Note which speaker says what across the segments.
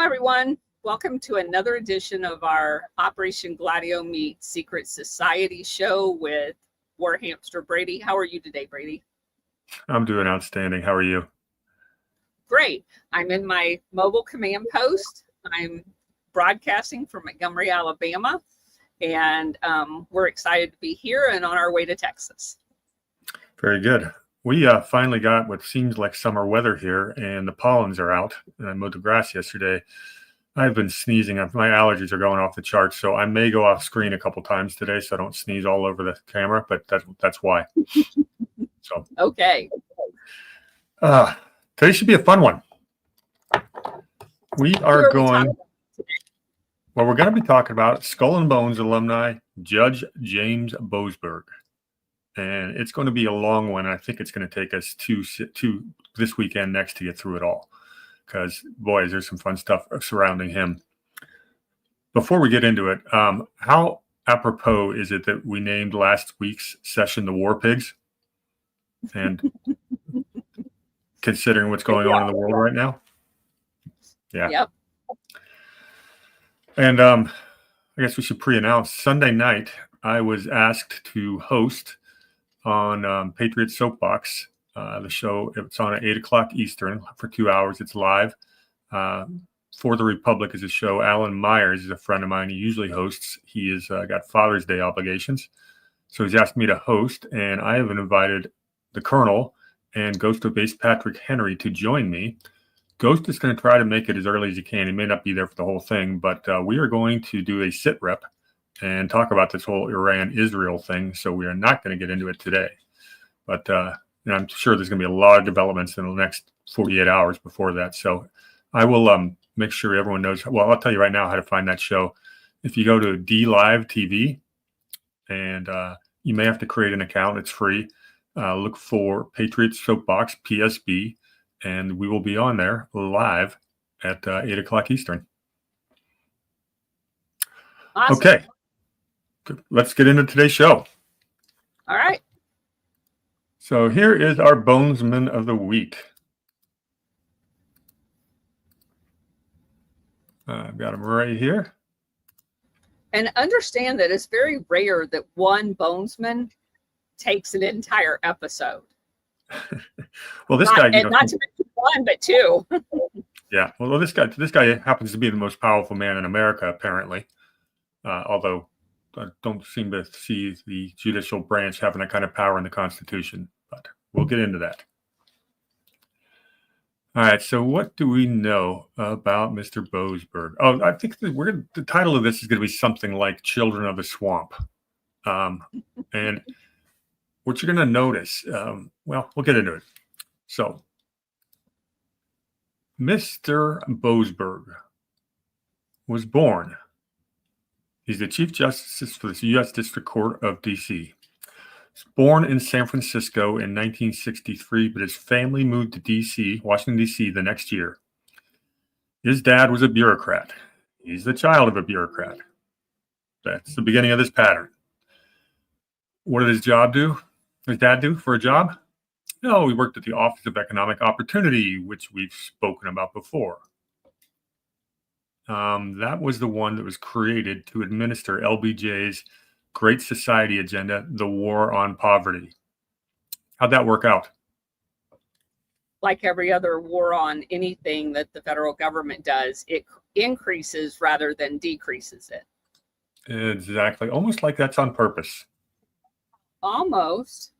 Speaker 1: everyone. Welcome to another edition of our Operation Gladio meets Secret Society show with WarHamster Brady. How are you today, Brady?
Speaker 2: I'm doing outstanding. How are you?
Speaker 1: Great. I'm in my mobile command post. I'm broadcasting from Montgomery, Alabama, and we're excited to be here and on our way to Texas.
Speaker 2: Very good. We finally got what seems like summer weather here, and the pollens are out. And I mowed the grass yesterday. I've been sneezing. My allergies are going off the charts, so I may go off screen a couple times today, so I don't sneeze all over the camera. But that's why. So
Speaker 1: okay.
Speaker 2: Today should be a fun one. We're going to be talking about Skull and Bones alumni Judge James Boasberg. And it's going to be a long one. I think it's going to take us to this weekend next to get through it all. Because, boys, there's some fun stuff surrounding him. Before we get into it, how apropos is it that we named last week's session the War Pigs? And considering what's going on in the world right now? Yeah.
Speaker 1: Yep.
Speaker 2: And I guess we should pre-announce. Sunday night, I was asked to host on Patriot Soapbox. The show, it's on at 8 o'clock Eastern for 2 hours. It's live. For the Republic is a show. Alan Myers is a friend of mine. He usually hosts. He has got Father's Day obligations. So he's asked me to host, and I have invited the Colonel and Ghost of Base Patrick Henry to join me. Ghost is going to try to make it as early as he can. He may not be there for the whole thing, but we are going to do a sit rep and talk about this whole Iran-Israel thing. So we are not going to get into it today. But I'm sure there's going to be a lot of developments in the next 48 hours before that. So I will make sure everyone knows. Well, I'll tell you right now how to find that show. If you go to DLive TV, and you may have to create an account. It's free. Look for Patriot Soapbox, PSB, and we will be on there live at 8 o'clock Eastern.
Speaker 1: Awesome.
Speaker 2: Okay. Let's get into today's show.
Speaker 1: All right.
Speaker 2: So here is our Bonesman of the Week. I've got him right here.
Speaker 1: And understand that it's very rare that one bonesman takes an entire episode.
Speaker 2: Well, this guy,
Speaker 1: not to mention one, but two.
Speaker 2: Yeah. Well, this guy happens to be the most powerful man in America, apparently. Although I don't seem to see the judicial branch having that kind of power in the Constitution, but we'll get into that. All right. So what do we know about Mr. Boasberg? Oh, I think the title of this is going to be something like Children of the Swamp. And what you're going to notice, well, we'll get into it. So Mr. Boasberg was born. He's the Chief Justice for the U.S. District Court of D.C. He was born in San Francisco in 1963, but his family moved to D.C., Washington, D.C. the next year. His dad was a bureaucrat. He's the child of a bureaucrat. That's the beginning of this pattern. What did his dad do for a job? No, he worked at the Office of Economic Opportunity, which we've spoken about before. That was the one that was created to administer LBJ's Great Society agenda, the War on Poverty. How'd that work out?
Speaker 1: Like every other war on anything that the federal government does, it increases rather than decreases it.
Speaker 2: Exactly. Almost like that's on purpose.
Speaker 1: Almost.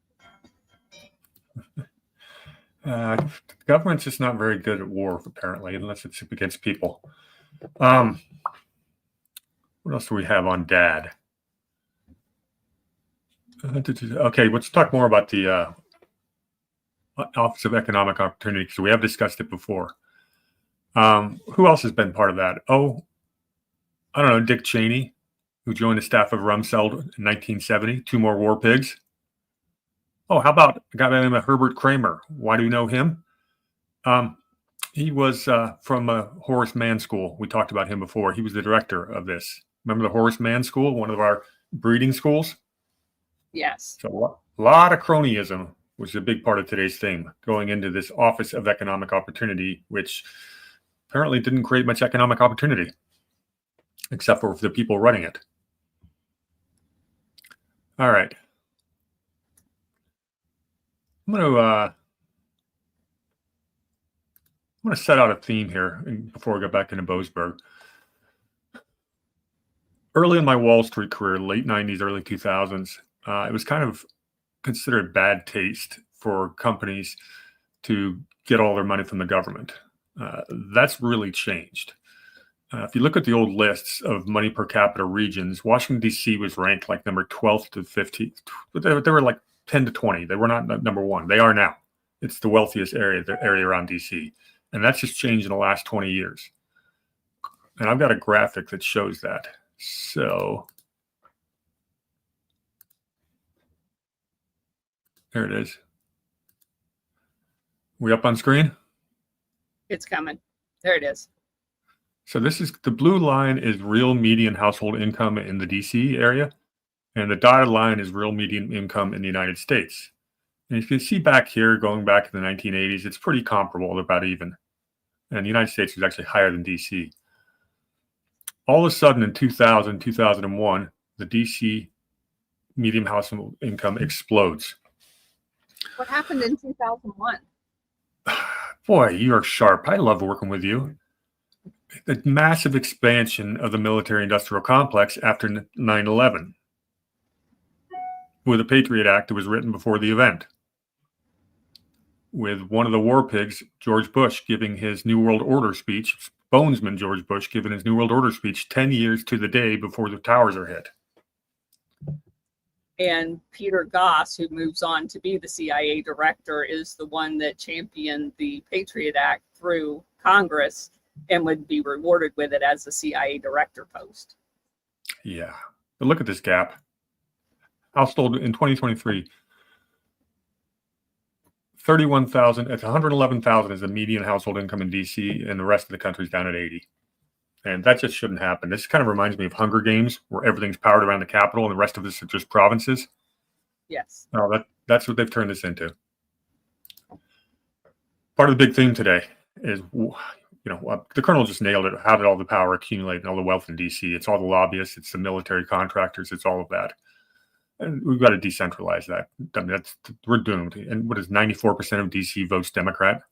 Speaker 2: The government's just not very good at war, apparently, unless it's against people. What else do we have on Dad? Okay, let's talk more about the Office of Economic Opportunity, because we have discussed it before. Who else has been part of that? Oh, I don't know, Dick Cheney, who joined the staff of Rumsfeld in 1970. Two more war pigs. Oh, how about a guy by the name of Herbert Kramer? Why do you know him? He was from Horace Mann School. We talked about him before. He was the director of this. Remember the Horace Mann School, one of our breeding schools?
Speaker 1: Yes.
Speaker 2: So a lot of cronyism was a big part of today's theme, going into this Office of Economic Opportunity, which apparently didn't create much economic opportunity, except for the people running it. All right. I'm going to set out a theme here before we go back into Boasberg. Early in my Wall Street career, late 90s, early 2000s, it was kind of considered bad taste for companies to get all their money from the government. That's really changed. If you look at the old lists of money per capita regions, Washington, D.C. was ranked like number 12th to 15th. They were like 10 to 20. They were not number one. They are now. It's the wealthiest area, the area around D.C. And that's just changed in the last 20 years. And I've got a graphic that shows that. So there it is. We up on screen?
Speaker 1: It's coming. There it is.
Speaker 2: So this is the blue line is real median household income in the DC area, and the dotted line is real median income in the United States. And if you see back here, going back in the 1980s, it's pretty comparable, about even. And the United States was actually higher than DC. All of a sudden in 2000, 2001, the DC median household income explodes.
Speaker 1: What happened in 2001?
Speaker 2: Boy, you are sharp. I love working with you. The massive expansion of the military-industrial complex after 9/11. With the Patriot Act that was written before the event. With one of the war pigs, George Bush, giving his New World Order speech, Bonesman George Bush giving his New World Order speech 10 years to the day before the towers are hit.
Speaker 1: And Peter Goss, who moves on to be the CIA director, is the one that championed the Patriot Act through Congress and would be rewarded with it as the CIA director post.
Speaker 2: Yeah. But look at this gap. Household in 2023, 31,000, it's 111,000 is the median household income in DC, and the rest of the country's down at 80. And that just shouldn't happen. This kind of reminds me of Hunger Games, where everything's powered around the capital and the rest of this are just provinces.
Speaker 1: Yes.
Speaker 2: No, that's what they've turned this into. Part of the big theme today is, the colonel just nailed it. How did all the power accumulate and all the wealth in DC? It's all the lobbyists, it's the military contractors, it's all of that. And we've got to decentralize that. I mean, we're doomed. And what is 94% of DC votes Democrat?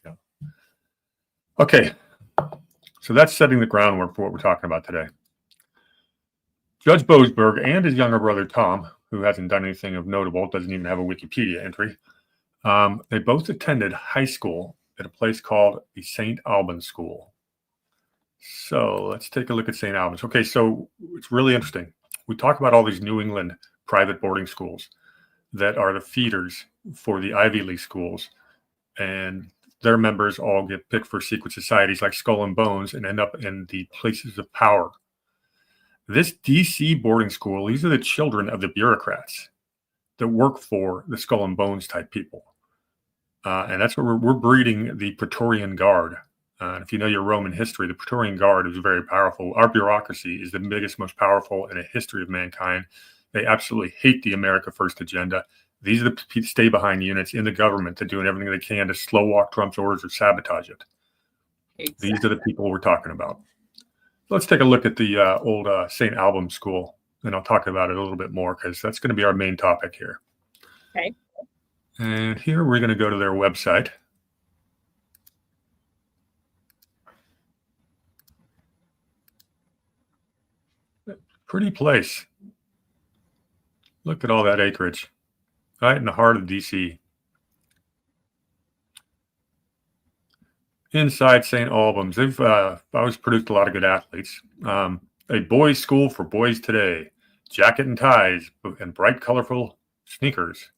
Speaker 2: Yeah. Okay. So that's setting the groundwork for what we're talking about today. Judge Boasberg and his younger brother, Tom, who hasn't done anything of notable, doesn't even have a Wikipedia entry, they both attended high school at a place called the St. Albans School. So let's take a look at St. Albans. Okay, so it's really interesting. We talk about all these New England private boarding schools that are the feeders for the Ivy League schools, and their members all get picked for secret societies like Skull and Bones and end up in the places of power. This DC boarding school, these are the children of the bureaucrats that work for the Skull and Bones type people. And that's what we're breeding the Praetorian Guard. And if you know your Roman history, the Praetorian Guard is very powerful. Our bureaucracy is the biggest, most powerful in the history of mankind. They absolutely hate the America First agenda. These are the stay-behind units in the government that are doing everything they can to slow walk Trump's orders or sabotage it. Exactly. These are the people we're talking about. Let's take a look at the old St. Albans School, and I'll talk about it a little bit more because that's going to be our main topic here.
Speaker 1: Okay.
Speaker 2: And here we're going to go to their website. Pretty place. Look at all that acreage. Right in the heart of DC. Inside St. Albans, they've always produced a lot of good athletes. A boys' school for boys today. Jacket and ties and bright, colorful sneakers.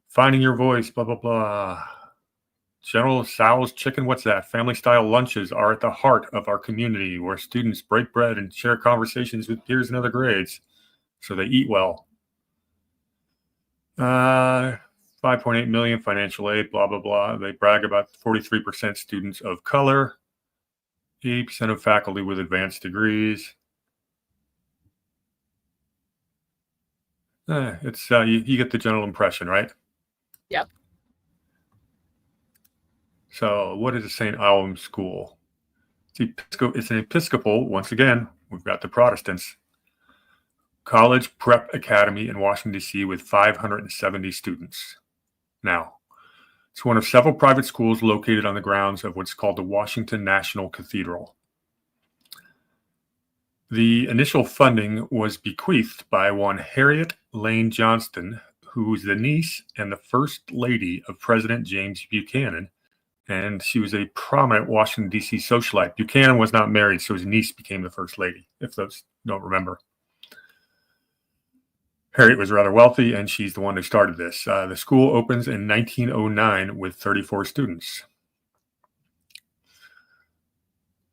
Speaker 2: Finding your voice, blah, blah, blah. General Sal's Chicken, what's that? Family-style lunches are at the heart of our community where students break bread and share conversations with peers in other grades. So they eat well. 5.8 million financial aid, blah, blah, blah. They brag about 43% students of color, 80% of faculty with advanced degrees. It's you get the general impression, right?
Speaker 1: Yep.
Speaker 2: So what is a St. Albans school? It's an Episcopal, once again, we've got the Protestants, college prep academy in Washington, D.C. with 570 students. Now, it's one of several private schools located on the grounds of what's called the Washington National Cathedral. The initial funding was bequeathed by one Harriet Lane Johnston, who was the niece and the first lady of President James Buchanan, and she was a prominent Washington, D.C. socialite. Buchanan was not married, so his niece became the first lady, if those don't remember. Harriet was rather wealthy, and she's the one who started this. The school opens in 1909 with 34 students.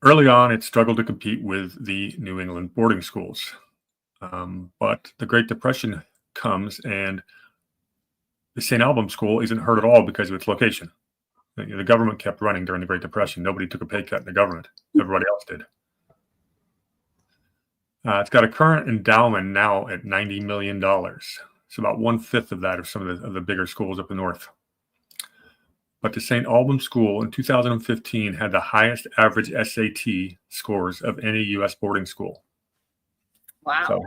Speaker 2: Early on, it struggled to compete with the New England boarding schools. But the Great Depression comes, and the St. Albans School isn't hurt at all because of its location. The government kept running during the Great Depression. Nobody took a pay cut in the government. Everybody else did. It's got a current endowment now at $90 million. It's about 1/5 of that of some of the bigger schools up the north. But the St. Albans School in 2015 had the highest average SAT scores of any U.S. boarding school.
Speaker 1: Wow.
Speaker 2: So,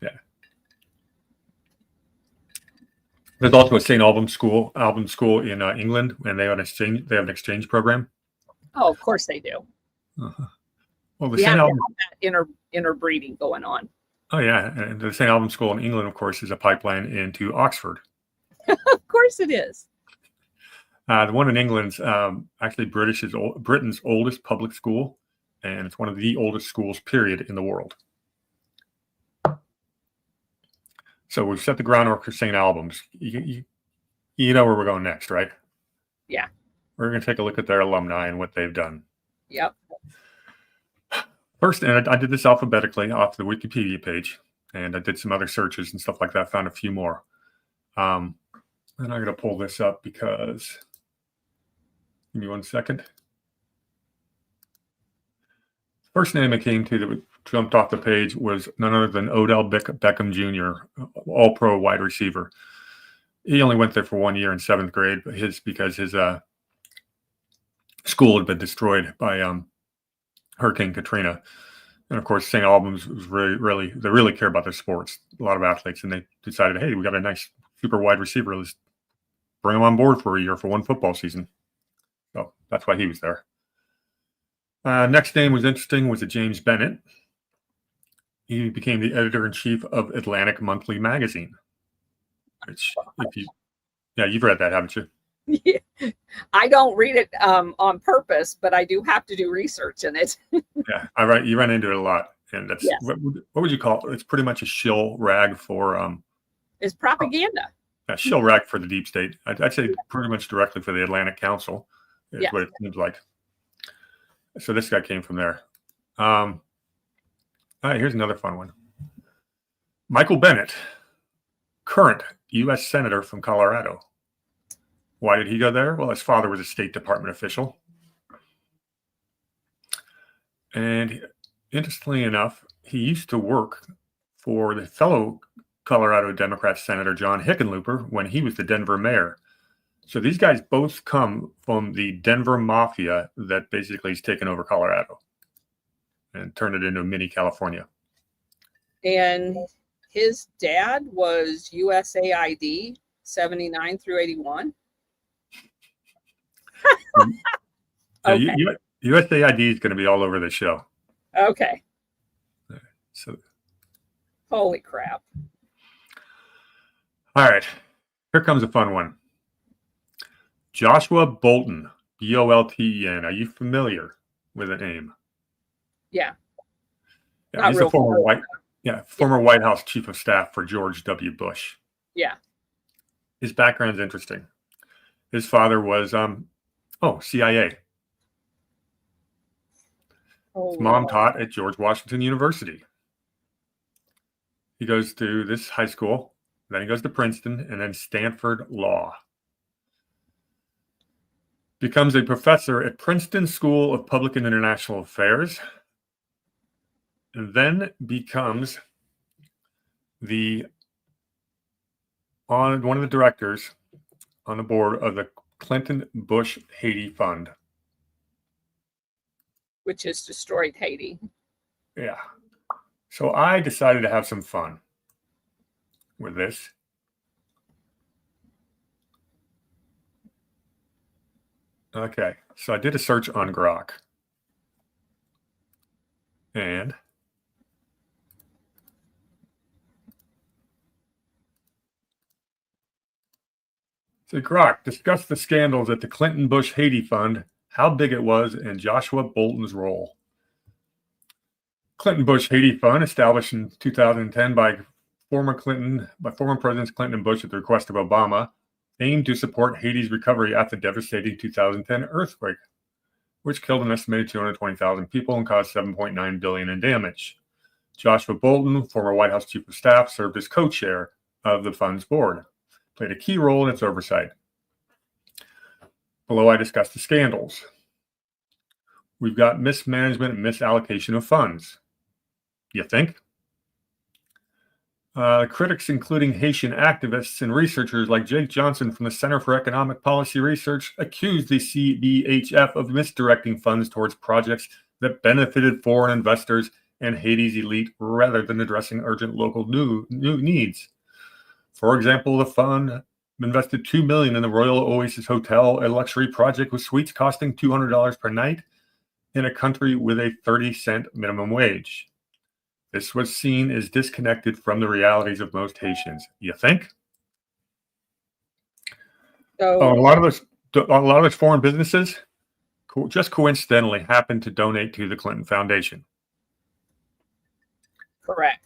Speaker 2: yeah. There's also a St. Albans School in England, and they have an exchange program.
Speaker 1: Oh, of course they do.
Speaker 2: Uh-huh. Well, the
Speaker 1: We
Speaker 2: St.
Speaker 1: have
Speaker 2: Albans.
Speaker 1: that interbreeding going on.
Speaker 2: Oh yeah, and the St. Albans School in England, of course, is a pipeline into Oxford.
Speaker 1: Of course it is.
Speaker 2: The one in England's actually Britain's oldest public school, and it's one of the oldest schools, period, in the world. So we've set the groundwork for St. Albans. You know where we're going next, right?
Speaker 1: Yeah.
Speaker 2: We're going to take a look at their alumni and what they've done.
Speaker 1: Yep.
Speaker 2: First, and I did this alphabetically off the Wikipedia page, and I did some other searches and stuff like that, found a few more. And I'm going to pull this up because, give me 1 second. First name I came to that jumped off the page was none other than Odell Beckham Jr., all-pro wide receiver. He only went there for 1 year in 7th grade, but because his school had been destroyed by Hurricane Katrina. And of course, St. Albans was they really care about their sports, a lot of athletes, and they decided, hey, we got a nice super wide receiver. Let's bring him on board for a year for one football season. So that's why he was there. Next name was interesting, was a James Bennett. He became the editor-in-chief of Atlantic Monthly magazine. Which, you've read that, haven't you?
Speaker 1: Yeah. I don't read it on purpose, but I do have to do research in it.
Speaker 2: Yeah, you run into it a lot, and that's
Speaker 1: yes.
Speaker 2: what would you call it? It's pretty much a shill rag for
Speaker 1: it's propaganda.
Speaker 2: A shill rag for the deep state. I'd say pretty much directly for the Atlantic Council is what it seems like. So this guy came from there. All right, here's another fun one. Michael Bennett, current U.S. Senator from Colorado. Why did he go there? Well, his father was a State Department official. And interestingly enough, he used to work for the fellow Colorado Democrat Senator John Hickenlooper when he was the Denver mayor. So these guys both come from the Denver mafia that basically has taken over Colorado and turned it into a mini California.
Speaker 1: And his dad was USAID 79 through 81.
Speaker 2: Okay. USAID is going to be all over the show.
Speaker 1: Okay.
Speaker 2: So,
Speaker 1: holy crap.
Speaker 2: All right. Here comes a fun one. Joshua Bolten, Bolten. Are you familiar with the name?
Speaker 1: Yeah.
Speaker 2: He's a former White House chief of staff for George W. Bush.
Speaker 1: Yeah.
Speaker 2: His background's interesting. His father was CIA. His mom taught at George Washington University. He goes to this high school, then he goes to Princeton, and then Stanford Law. Becomes a professor at Princeton School of Public and International Affairs, and then becomes one of the directors on the board of the Clinton Bush Haiti Fund?
Speaker 1: Which has destroyed Haiti.
Speaker 2: Yeah. So I decided to have some fun with this. Okay, so I did a search on Grok. And so Grok discussed the scandals at the Clinton Bush Haiti Fund, how big it was, and Joshua Bolten's role. Clinton Bush Haiti Fund, established in 2010 by former Presidents Clinton and Bush at the request of Obama, aimed to support Haiti's recovery after the devastating 2010 earthquake, which killed an estimated 220,000 people and caused $7.9 billion in damage. Joshua Bolten, former White House Chief of Staff, served as co-chair of the fund's board, played a key role in its oversight. Below, I discuss the scandals. We've got mismanagement and misallocation of funds. You think? Critics, including Haitian activists and researchers like Jake Johnson from the Center for Economic Policy Research, accused the CBHF of misdirecting funds towards projects that benefited foreign investors and Haiti's elite rather than addressing urgent local new needs. For example, the fund invested $2 million in the Royal Oasis Hotel, a luxury project with suites costing $200 per night in a country with a 30-cent minimum wage. This was seen as disconnected from the realities of most Haitians. You think?
Speaker 1: So
Speaker 2: a lot of those foreign businesses just coincidentally happened to donate to the Clinton Foundation.
Speaker 1: correct.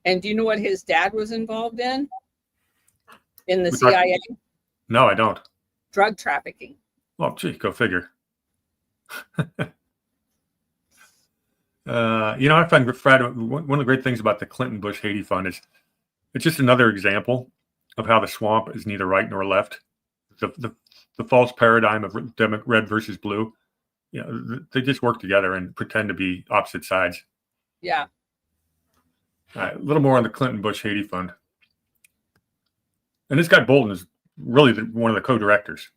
Speaker 1: And do you know what his dad was involved in? In the CIA?
Speaker 2: No, I don't.
Speaker 1: Drug trafficking.
Speaker 2: Well, gee, go figure. I find, Fred, one of the great things about the Clinton Bush Haiti Fund is it's just another example of how the swamp is neither right nor left. The false paradigm of red versus blue, they just work together and pretend to be opposite sides.
Speaker 1: Yeah.
Speaker 2: A little more on the Clinton Bush Haiti Fund. And this guy Bolten is really one of the co-directors.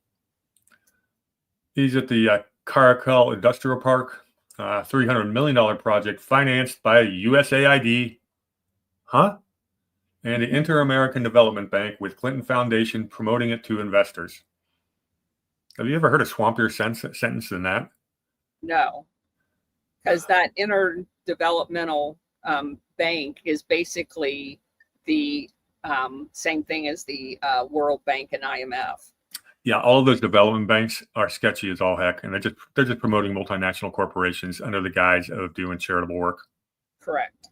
Speaker 2: He's at the Caracal Industrial Park, $300 million project financed by USAID, and the Inter-American Development Bank with Clinton Foundation promoting it to investors. Have you ever heard a swampier sentence than that?
Speaker 1: No, because that interdevelopmental bank is basically the same thing as the World Bank and IMF.
Speaker 2: Yeah, all of those development banks are sketchy as all heck, and they're just promoting multinational corporations under the guise of doing charitable work.
Speaker 1: Correct.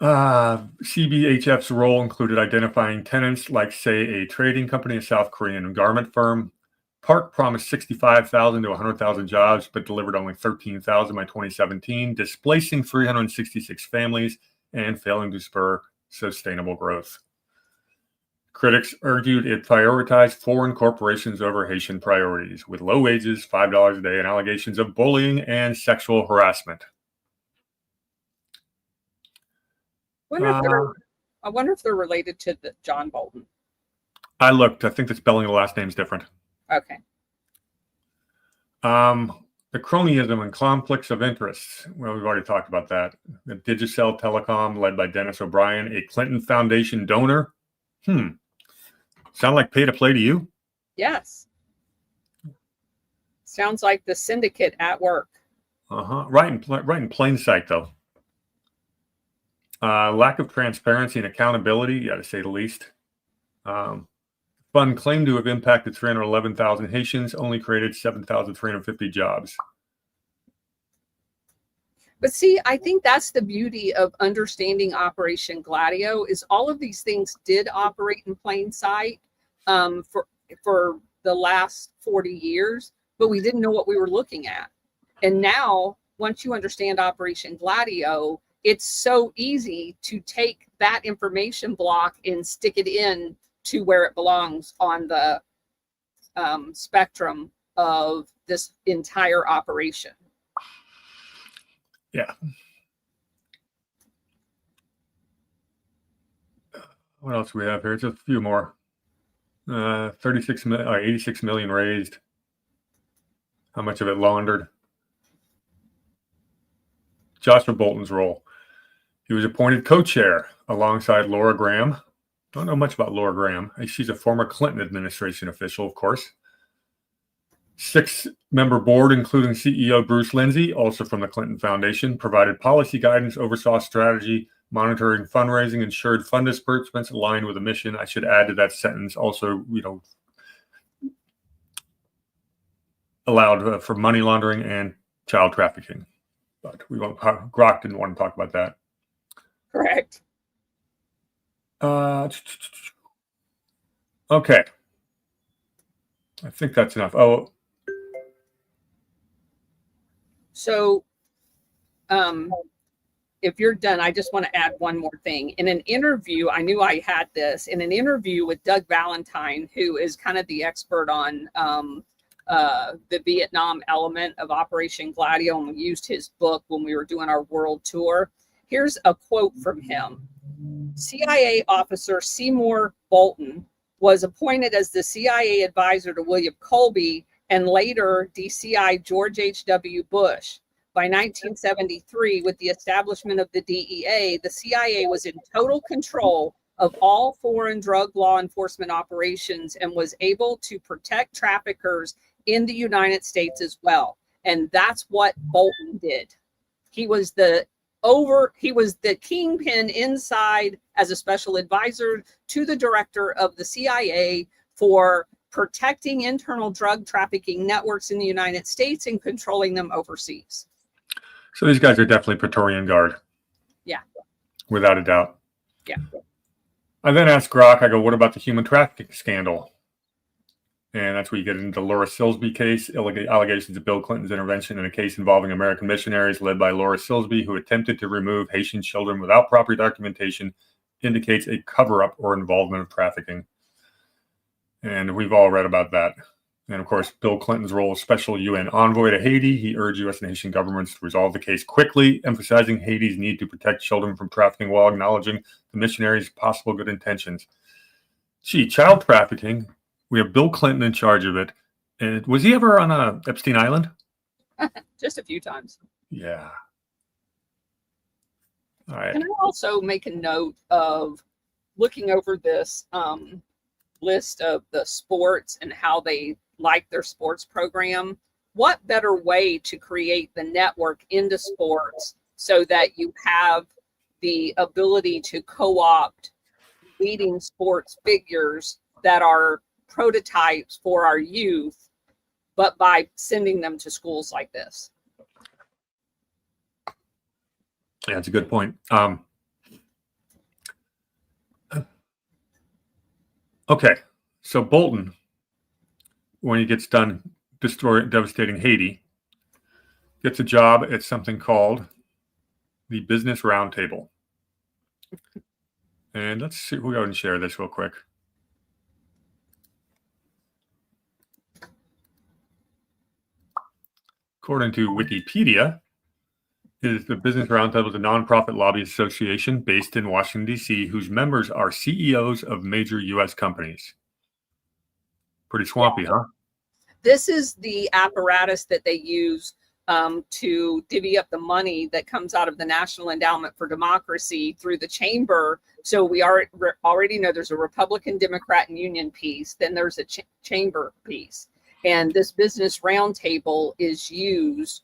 Speaker 2: CBHF's role included identifying tenants like, say, a trading company, a South Korean garment firm. Park promised 65,000 to 100,000 jobs, but delivered only 13,000 by 2017, displacing 366 families and failing to spur sustainable growth. Critics argued it prioritized foreign corporations over Haitian priorities, with low wages, $5 a day, and allegations of bullying and sexual harassment.
Speaker 1: I wonder if they're related to the John Bolton.
Speaker 2: I looked. I think the spelling of the last name is different.
Speaker 1: Okay.
Speaker 2: The cronyism and conflicts of interests. Well, we've already talked about that. The Digicel Telecom, led by Dennis O'Brien, a Clinton Foundation donor. Sound like pay to play to you?
Speaker 1: Yes. Sounds like the syndicate at work.
Speaker 2: Right in plain sight, though. Lack of transparency and accountability, to say the least. Fund claimed to have impacted 311,000 Haitians, only created 7,350 jobs.
Speaker 1: But see, I think that's the beauty of understanding Operation Gladio is all of these things did operate in plain sight for the last 40 years, but we didn't know what we were looking at. And now, once you understand Operation Gladio, it's so easy to take that information block and stick it in to where it belongs on the spectrum of this entire operation.
Speaker 2: Yeah. What else do we have here? Just a few more. 86 million raised. How much of it laundered? Joshua Bolten's role. He was appointed co-chair alongside Laura Graham. Don't know much about Laura Graham. She's a former Clinton administration official, of course. 6-member board, including CEO Bruce Lindsay, also from the Clinton Foundation, provided policy guidance, oversaw strategy, monitoring fundraising, ensured fund disbursements aligned with the mission. I should add to that sentence also, allowed for money laundering and child trafficking. But Grok didn't want to talk about that.
Speaker 1: Correct.
Speaker 2: Okay. I think that's enough. Oh.
Speaker 1: So, if you're done, I just want to add one more thing. In an interview, I knew I had this, in an interview with Doug Valentine, who is kind of the expert on the Vietnam element of Operation Gladio, and we used his book when we were doing our world tour. Here's a quote from him. CIA officer Seymour Bolton was appointed as the CIA advisor to William Colby and later DCI George H.W. Bush. By 1973, with the establishment of the DEA, the CIA was in total control of all foreign drug law enforcement operations and was able to protect traffickers in the United States as well. And that's what Bolton did. He was the kingpin inside as a special advisor to the director of the CIA for protecting internal drug trafficking networks in the United States and controlling them overseas.
Speaker 2: So these guys are definitely Praetorian Guard.
Speaker 1: Yeah.
Speaker 2: Without a doubt.
Speaker 1: Yeah.
Speaker 2: I then asked Grok, I go, what about the human trafficking scandal? And that's where you get into the Laura Silsby case, allegations of Bill Clinton's intervention in a case involving American missionaries led by Laura Silsby, who attempted to remove Haitian children without proper documentation, indicates a cover-up or involvement of trafficking. And we've all read about that. And of course, Bill Clinton's role as special UN envoy to Haiti, he urged U.S. and Haitian governments to resolve the case quickly, emphasizing Haiti's need to protect children from trafficking while acknowledging the missionaries' possible good intentions. Gee, child trafficking, we have Bill Clinton in charge of it. And was he ever on Epstein Island?
Speaker 1: Just a few times.
Speaker 2: Yeah. All right.
Speaker 1: Can I also make a note of looking over this list of the sports and how they like their sports program? What better way to create the network into sports so that you have the ability to co-opt leading sports figures that are prototypes for our youth, but by sending them to schools like this?
Speaker 2: Yeah, that's a good point. Okay, so Bolton, when he gets done devastating Haiti, gets a job at something called the Business Roundtable. And let's see, we'll go ahead and share this real quick. According to Wikipedia, the Business Roundtable is a nonprofit lobbyist association based in Washington, D.C., whose members are CEOs of major U.S. companies. Pretty swampy, huh?
Speaker 1: This is the apparatus that they use to divvy up the money that comes out of the National Endowment for Democracy through the chamber. So we already know there's a Republican, Democrat, and Union piece. Then there's a chamber piece. And this Business Roundtable is used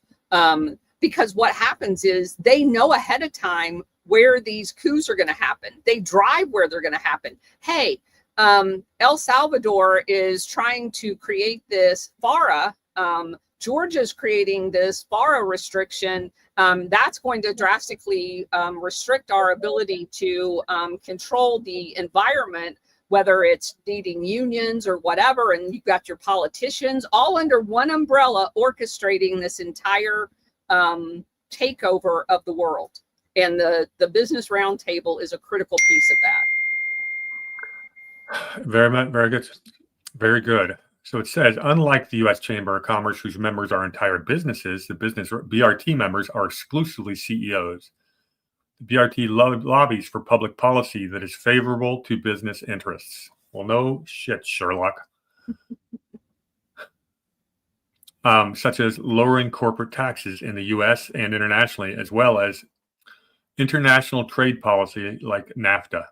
Speaker 1: because what happens is they know ahead of time where these coups are going to happen. They drive where they're going to happen. Hey, El Salvador is trying to create this FARA. Georgia's creating this FARA restriction. That's going to drastically restrict our ability to control the environment, whether it's needing unions or whatever. And you've got your politicians all under one umbrella orchestrating this entire takeover of the world. And the Business Roundtable is a critical piece of that.
Speaker 2: Very good. Very good. So it says, unlike the U.S. Chamber of Commerce, whose members are entire businesses, the business BRT members are exclusively CEOs. The BRT lobbies for public policy that is favorable to business interests. Well, no shit, Sherlock. Such as lowering corporate taxes in the U.S. and internationally, as well as international trade policy like NAFTA.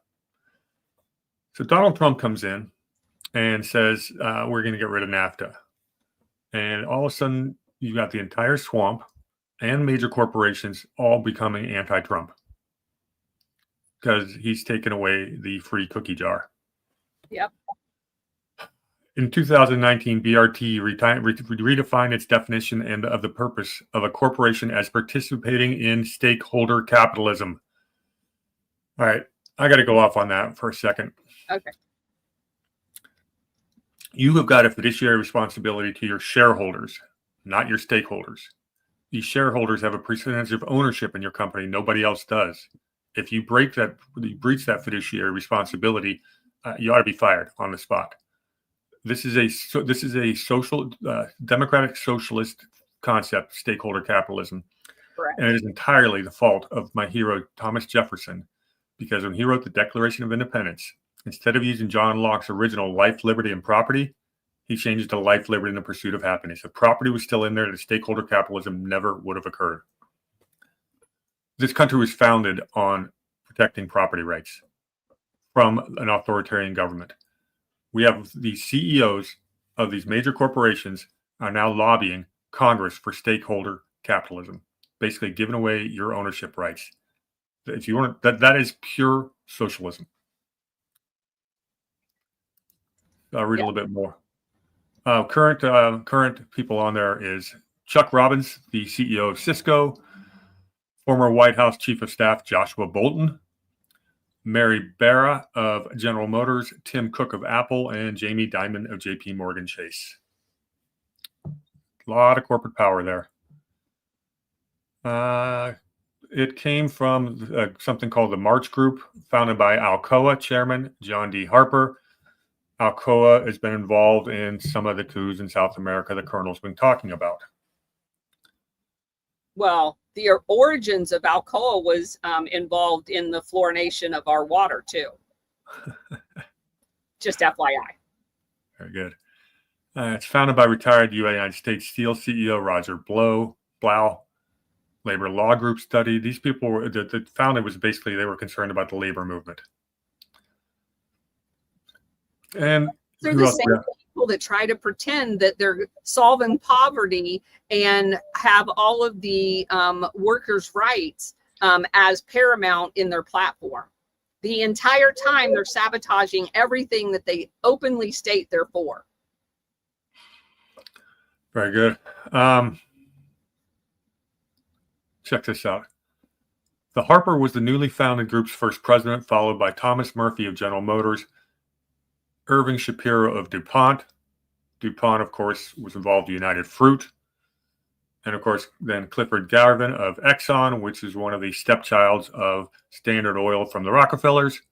Speaker 2: So Donald Trump comes in and says, we're going to get rid of NAFTA. And all of a sudden, you've got the entire swamp and major corporations all becoming anti-Trump because he's taken away the free cookie jar.
Speaker 1: Yep.
Speaker 2: In 2019, BRT redefined its definition and of the purpose of a corporation as participating in stakeholder capitalism. All right, I got to go off on that for a second.
Speaker 1: Okay.
Speaker 2: You have got a fiduciary responsibility to your shareholders, not your stakeholders. These shareholders have a percentage of ownership in your company. Nobody else does. If you breach that fiduciary responsibility, you ought to be fired on the spot. This is a social democratic socialist concept, stakeholder capitalism.
Speaker 1: Correct.
Speaker 2: And it is entirely the fault of my hero, Thomas Jefferson, because when he wrote the Declaration of Independence, instead of using John Locke's original life, liberty, and property, he changed it to life, liberty, and the pursuit of happiness. If property was still in there, the stakeholder capitalism never would have occurred. This country was founded on protecting property rights from an authoritarian government. We have the CEOs of these major corporations are now lobbying Congress for stakeholder capitalism, basically giving away your ownership rights. If you want that is pure socialism. I'll read a little bit more. Current people on there is Chuck Robbins, the CEO of Cisco, former White House Chief of Staff Joshua Bolten, Mary Barra of General Motors, Tim Cook of Apple, and Jamie Dimon of JP Morgan Chase. A lot of corporate power there. It came from something called the March Group, founded by Alcoa chairman John D. Harper. Alcoa has been involved in some of the coups in South America the Colonel's been talking about.
Speaker 1: Well, the origins of Alcoa was involved in the fluorination of our water too. Just FYI.
Speaker 2: Very good. It's founded by retired United States Steel CEO Roger Blau. Labor Law Group study. These people were the founder was basically they were concerned about the labor movement. And
Speaker 1: they're the same people that try to pretend that they're solving poverty and have all of the workers' rights as paramount in their platform. The entire time they're sabotaging everything that they openly state they're for.
Speaker 2: Very good. Check this out. The Harper was the newly founded group's first president, followed by Thomas Murphy of General Motors, Irving Shapiro of DuPont. DuPont, of course, was involved in United Fruit. And, of course, then Clifford Garvin of Exxon, which is one of the stepchilds of Standard Oil from the Rockefellers.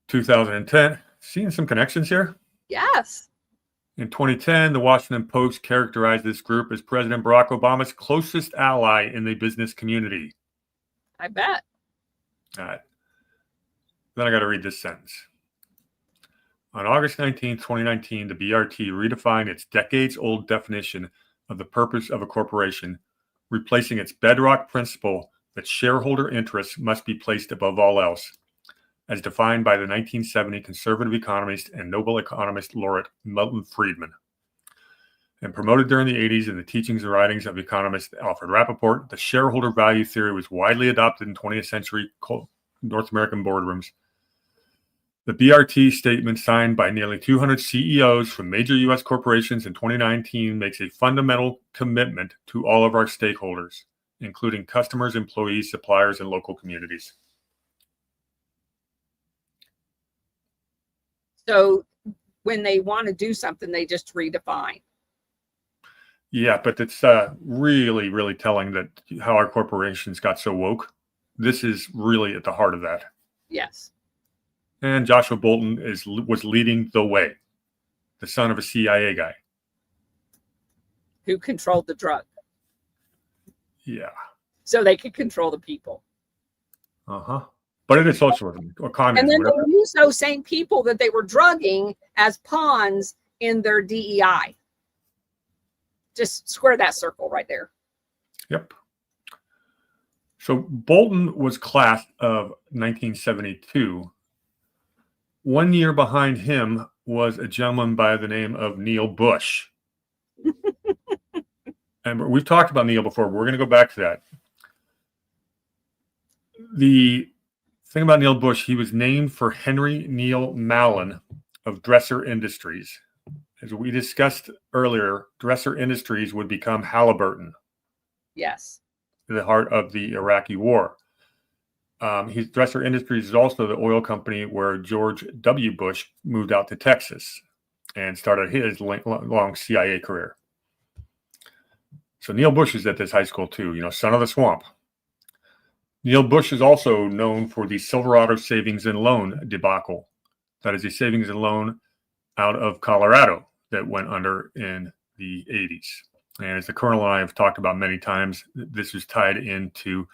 Speaker 2: 2010. Seeing some connections here?
Speaker 1: Yes.
Speaker 2: In 2010, the Washington Post characterized this group as President Barack Obama's closest ally in the business community.
Speaker 1: I bet.
Speaker 2: All right. Then I got to read this sentence. On August 19, 2019, the BRT redefined its decades-old definition of the purpose of a corporation, replacing its bedrock principle that shareholder interests must be placed above all else, as defined by the 1970 conservative economist and Nobel economist laureate Milton Friedman, and promoted during the 80s in the teachings and writings of economist Alfred Rappaport. The shareholder value theory was widely adopted in 20th century North American boardrooms. The BRT statement signed by nearly 200 CEOs from major U.S. corporations in 2019 makes a fundamental commitment to all of our stakeholders, including customers, employees, suppliers, and local communities.
Speaker 1: So when they want to do something, they just redefine.
Speaker 2: Yeah, but it's really, really telling that how our corporations got so woke. This is really at the heart of that.
Speaker 1: Yes.
Speaker 2: And Joshua Bolten was leading the way, the son of a CIA guy.
Speaker 1: Who controlled the drug.
Speaker 2: Yeah.
Speaker 1: So they could control the people.
Speaker 2: Uh-huh. but it is socialism or
Speaker 1: And
Speaker 2: communism.
Speaker 1: then
Speaker 2: Whatever.
Speaker 1: they use those same people that they were drugging as pawns in their DEI. Just square that circle right there.
Speaker 2: Yep. So Bolton was class of 1972. 1 year behind him was a gentleman by the name of Neil Bush. And we've talked about Neil before. We're going to go back to that. The thing about Neil Bush, he was named for Henry Neil Mallon of Dresser Industries. As we discussed earlier, Dresser Industries would become Halliburton.
Speaker 1: Yes.
Speaker 2: The heart of the Iraqi war. Dresser Industries is also the oil company where George W. Bush moved out to Texas and started his long CIA career. So Neil Bush is at this high school too, son of the swamp. Neil Bush is also known for the Silverado Savings and Loan debacle. That is a savings and loan out of Colorado that went under in the 80s. And as the Colonel and I have talked about many times, this is tied into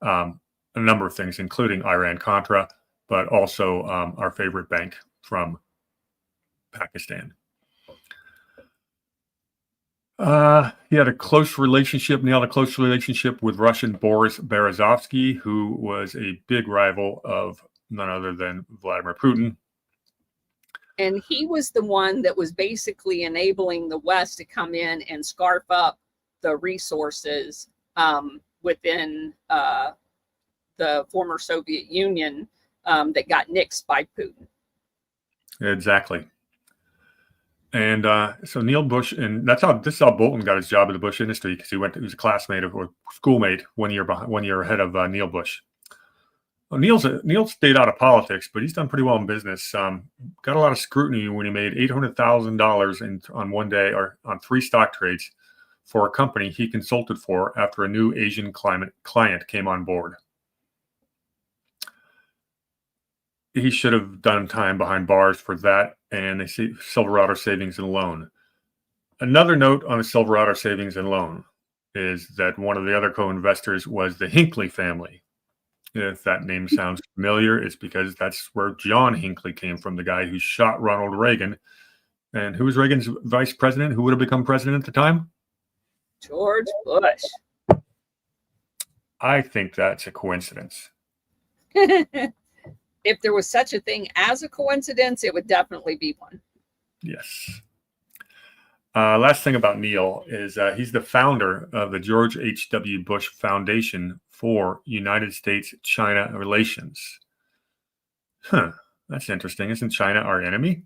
Speaker 2: a number of things, including Iran-Contra, but also our favorite bank from Pakistan. He had a close relationship with Russian Boris Berezovsky, who was a big rival of none other than Vladimir Putin.
Speaker 1: And he was the one that was basically enabling the West to come in and scarf up the resources within the former Soviet Union that got nixed by Putin.
Speaker 2: Exactly. And so Neil Bush, and this is how Bolton got his job at the Bush industry, because he was a classmate or schoolmate 1 year ahead of Neil Bush. Well, Neil stayed out of politics, but he's done pretty well in business. Got a lot of scrutiny when he made $800,000 on one day or on 3 stock trades for a company he consulted for after a new Asian client came on board. He should have done time behind bars for that and the Silverado Savings and Loan. Another note on the Silverado Savings and Loan is that one of the other co-investors was the Hinckley family. If that name sounds familiar, it's because that's where John Hinckley came from, the guy who shot Ronald Reagan. And who was Reagan's vice president? Who would have become president at the time?
Speaker 1: George Bush.
Speaker 2: I think that's a coincidence.
Speaker 1: If there was such a thing as a coincidence, it would definitely be one.
Speaker 2: Yes. Last thing about Neil is he's the founder of the George H.W. Bush Foundation for United States-China Relations. That's interesting. Isn't China our enemy?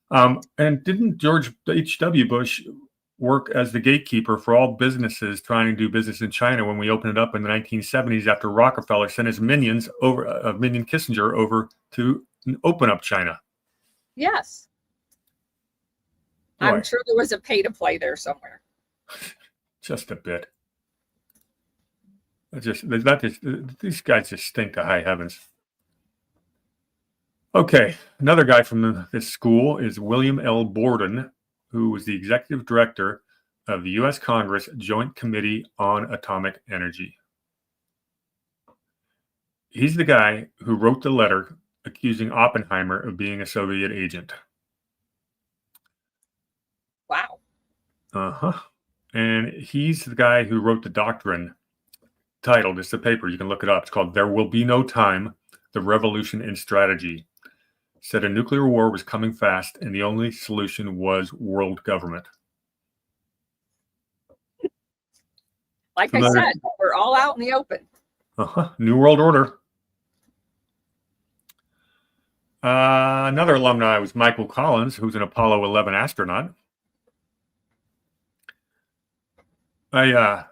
Speaker 2: And didn't George H.W. Bush work as the gatekeeper for all businesses trying to do business in China when we opened it up in the 1970s after Rockefeller sent his minion Kissinger over to open up China?
Speaker 1: Yes.
Speaker 2: Boy.
Speaker 1: I'm sure there was a pay to play there somewhere.
Speaker 2: Just a bit. These guys just stink to high heavens. Okay, another guy from this school is William L. Borden, who was the executive director of the U.S. Congress Joint Committee on Atomic Energy. He's the guy who wrote the letter accusing Oppenheimer of being a Soviet agent.
Speaker 1: Wow.
Speaker 2: And he's the guy who wrote the doctrine titled, it's a paper, you can look it up. It's called There Will Be No Time, The Revolution in Strategy. Said a nuclear war was coming fast and the only solution was world government.
Speaker 1: Like I said, we're all out in the open.
Speaker 2: New World Order. Another alumni was Michael Collins, who's an Apollo 11 astronaut. On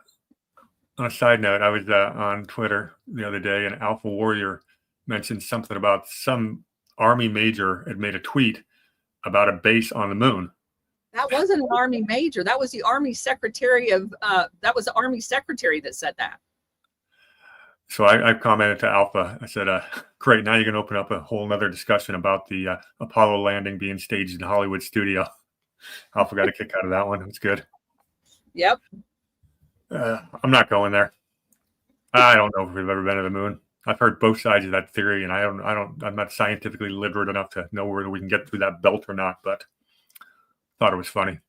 Speaker 2: a side note, I was on Twitter the other day, and Alpha Warrior mentioned something about some Army major had made a tweet about a base on the moon.
Speaker 1: That wasn't an Army major. That was the Army secretary that said that.
Speaker 2: So I commented to Alpha. I said, great, now you can open up a whole nother discussion about the Apollo landing being staged in Hollywood studio. Alpha got a kick out of that one. It was good.
Speaker 1: Yep.
Speaker 2: I'm not going there. I don't know if we've ever been to the moon. I've heard both sides of that theory, and I'm not scientifically literate enough to know whether we can get through that belt or not, but thought it was funny.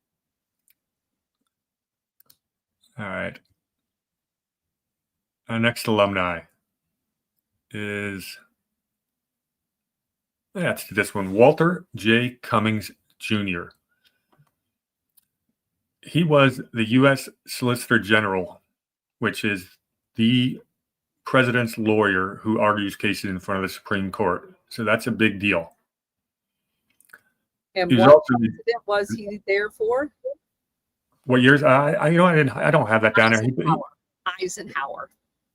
Speaker 2: All right. Our next alumni is, let's do this one, Walter J. Cummings Jr. He was the U.S. Solicitor General, which is the president's lawyer who argues cases in front of the Supreme Court. So that's a big deal.
Speaker 1: And what president was he there for?
Speaker 2: What years? I don't have that down there.
Speaker 1: Eisenhower.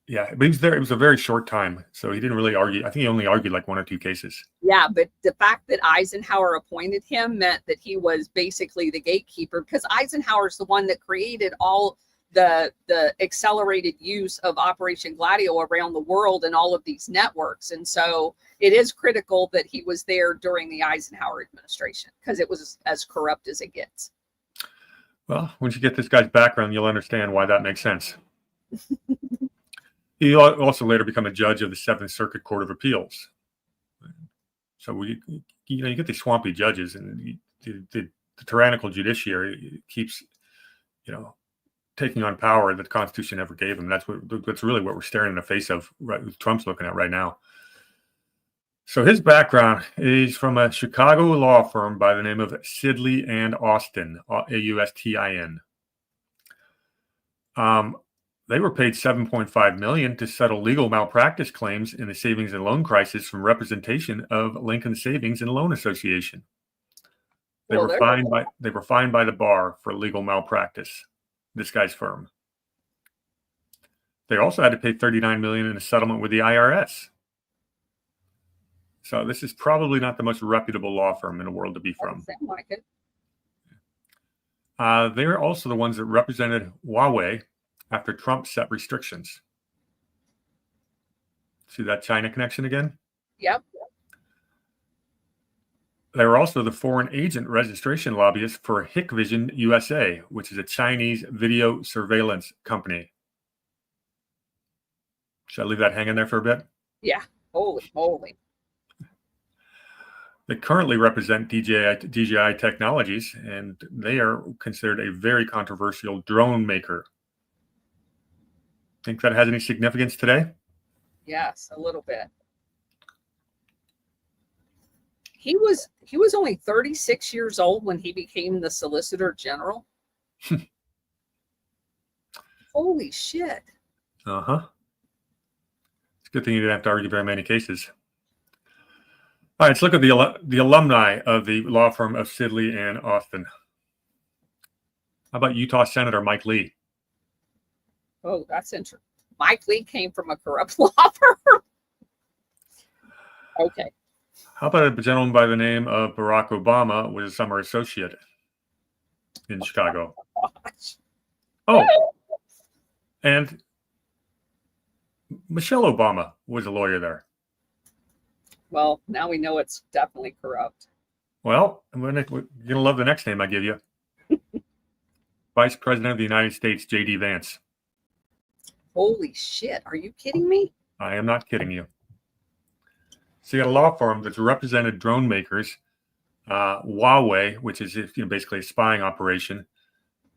Speaker 2: Yeah, but he was there. It was a very short time, so he didn't really argue. I think he only argued like 1 or 2 cases.
Speaker 1: Yeah, but the fact that Eisenhower appointed him meant that he was basically the gatekeeper, because Eisenhower's the one that created all the accelerated use of Operation Gladio around the world and all of these networks. And so it is critical that he was there during the Eisenhower administration, because it was as corrupt as it gets.
Speaker 2: Well, once you get this guy's background, you'll understand why that makes sense. He also later became a judge of the 7th Circuit Court of Appeals. So you get these swampy judges, and the tyrannical judiciary keeps, taking on power that the Constitution never gave them. That's really what we're staring in the face of. Right, Trump's looking at right now. So his background is from a Chicago law firm by the name of Sidley and Austin, Austin. They were paid $7.5 million to settle legal malpractice claims in the savings and loan crisis from representation of Lincoln Savings and Loan Association. They were fined by the bar for legal malpractice. This guy's firm. They also had to pay $39 million in a settlement with the IRS. So this is probably not the most reputable law firm in the world to be from.
Speaker 1: Sound like it.
Speaker 2: They're also the ones that represented Huawei after Trump set restrictions. See that China connection again?
Speaker 1: Yep.
Speaker 2: They were also the foreign agent registration lobbyist for Hikvision USA, which is a Chinese video surveillance company. Should I leave that hanging there for a bit?
Speaker 1: Yeah. Holy moly.
Speaker 2: They currently represent DJI Technologies, and they are considered a very controversial drone maker. Think that has any significance today?
Speaker 1: Yes, a little bit. He was only 36 years old when he became the Solicitor General. Holy shit.
Speaker 2: Uh-huh. It's a good thing you didn't have to argue very many cases. All right, let's look at the alumni of the law firm of Sidley and Austin. How about Utah Senator Mike Lee?
Speaker 1: Oh, that's interesting. Mike Lee came from a corrupt law firm. Okay.
Speaker 2: How about a gentleman by the name of Barack Obama was a summer associate in Chicago?
Speaker 1: Gosh.
Speaker 2: Oh, and Michelle Obama was a lawyer there.
Speaker 1: Well, now we know it's definitely corrupt.
Speaker 2: Well, you're going to love the next name I give you. Vice President of the United States, J.D. Vance.
Speaker 1: Holy shit. Are you kidding me?
Speaker 2: I am not kidding you. So you got a law firm that's represented drone makers, Huawei, which is basically a spying operation.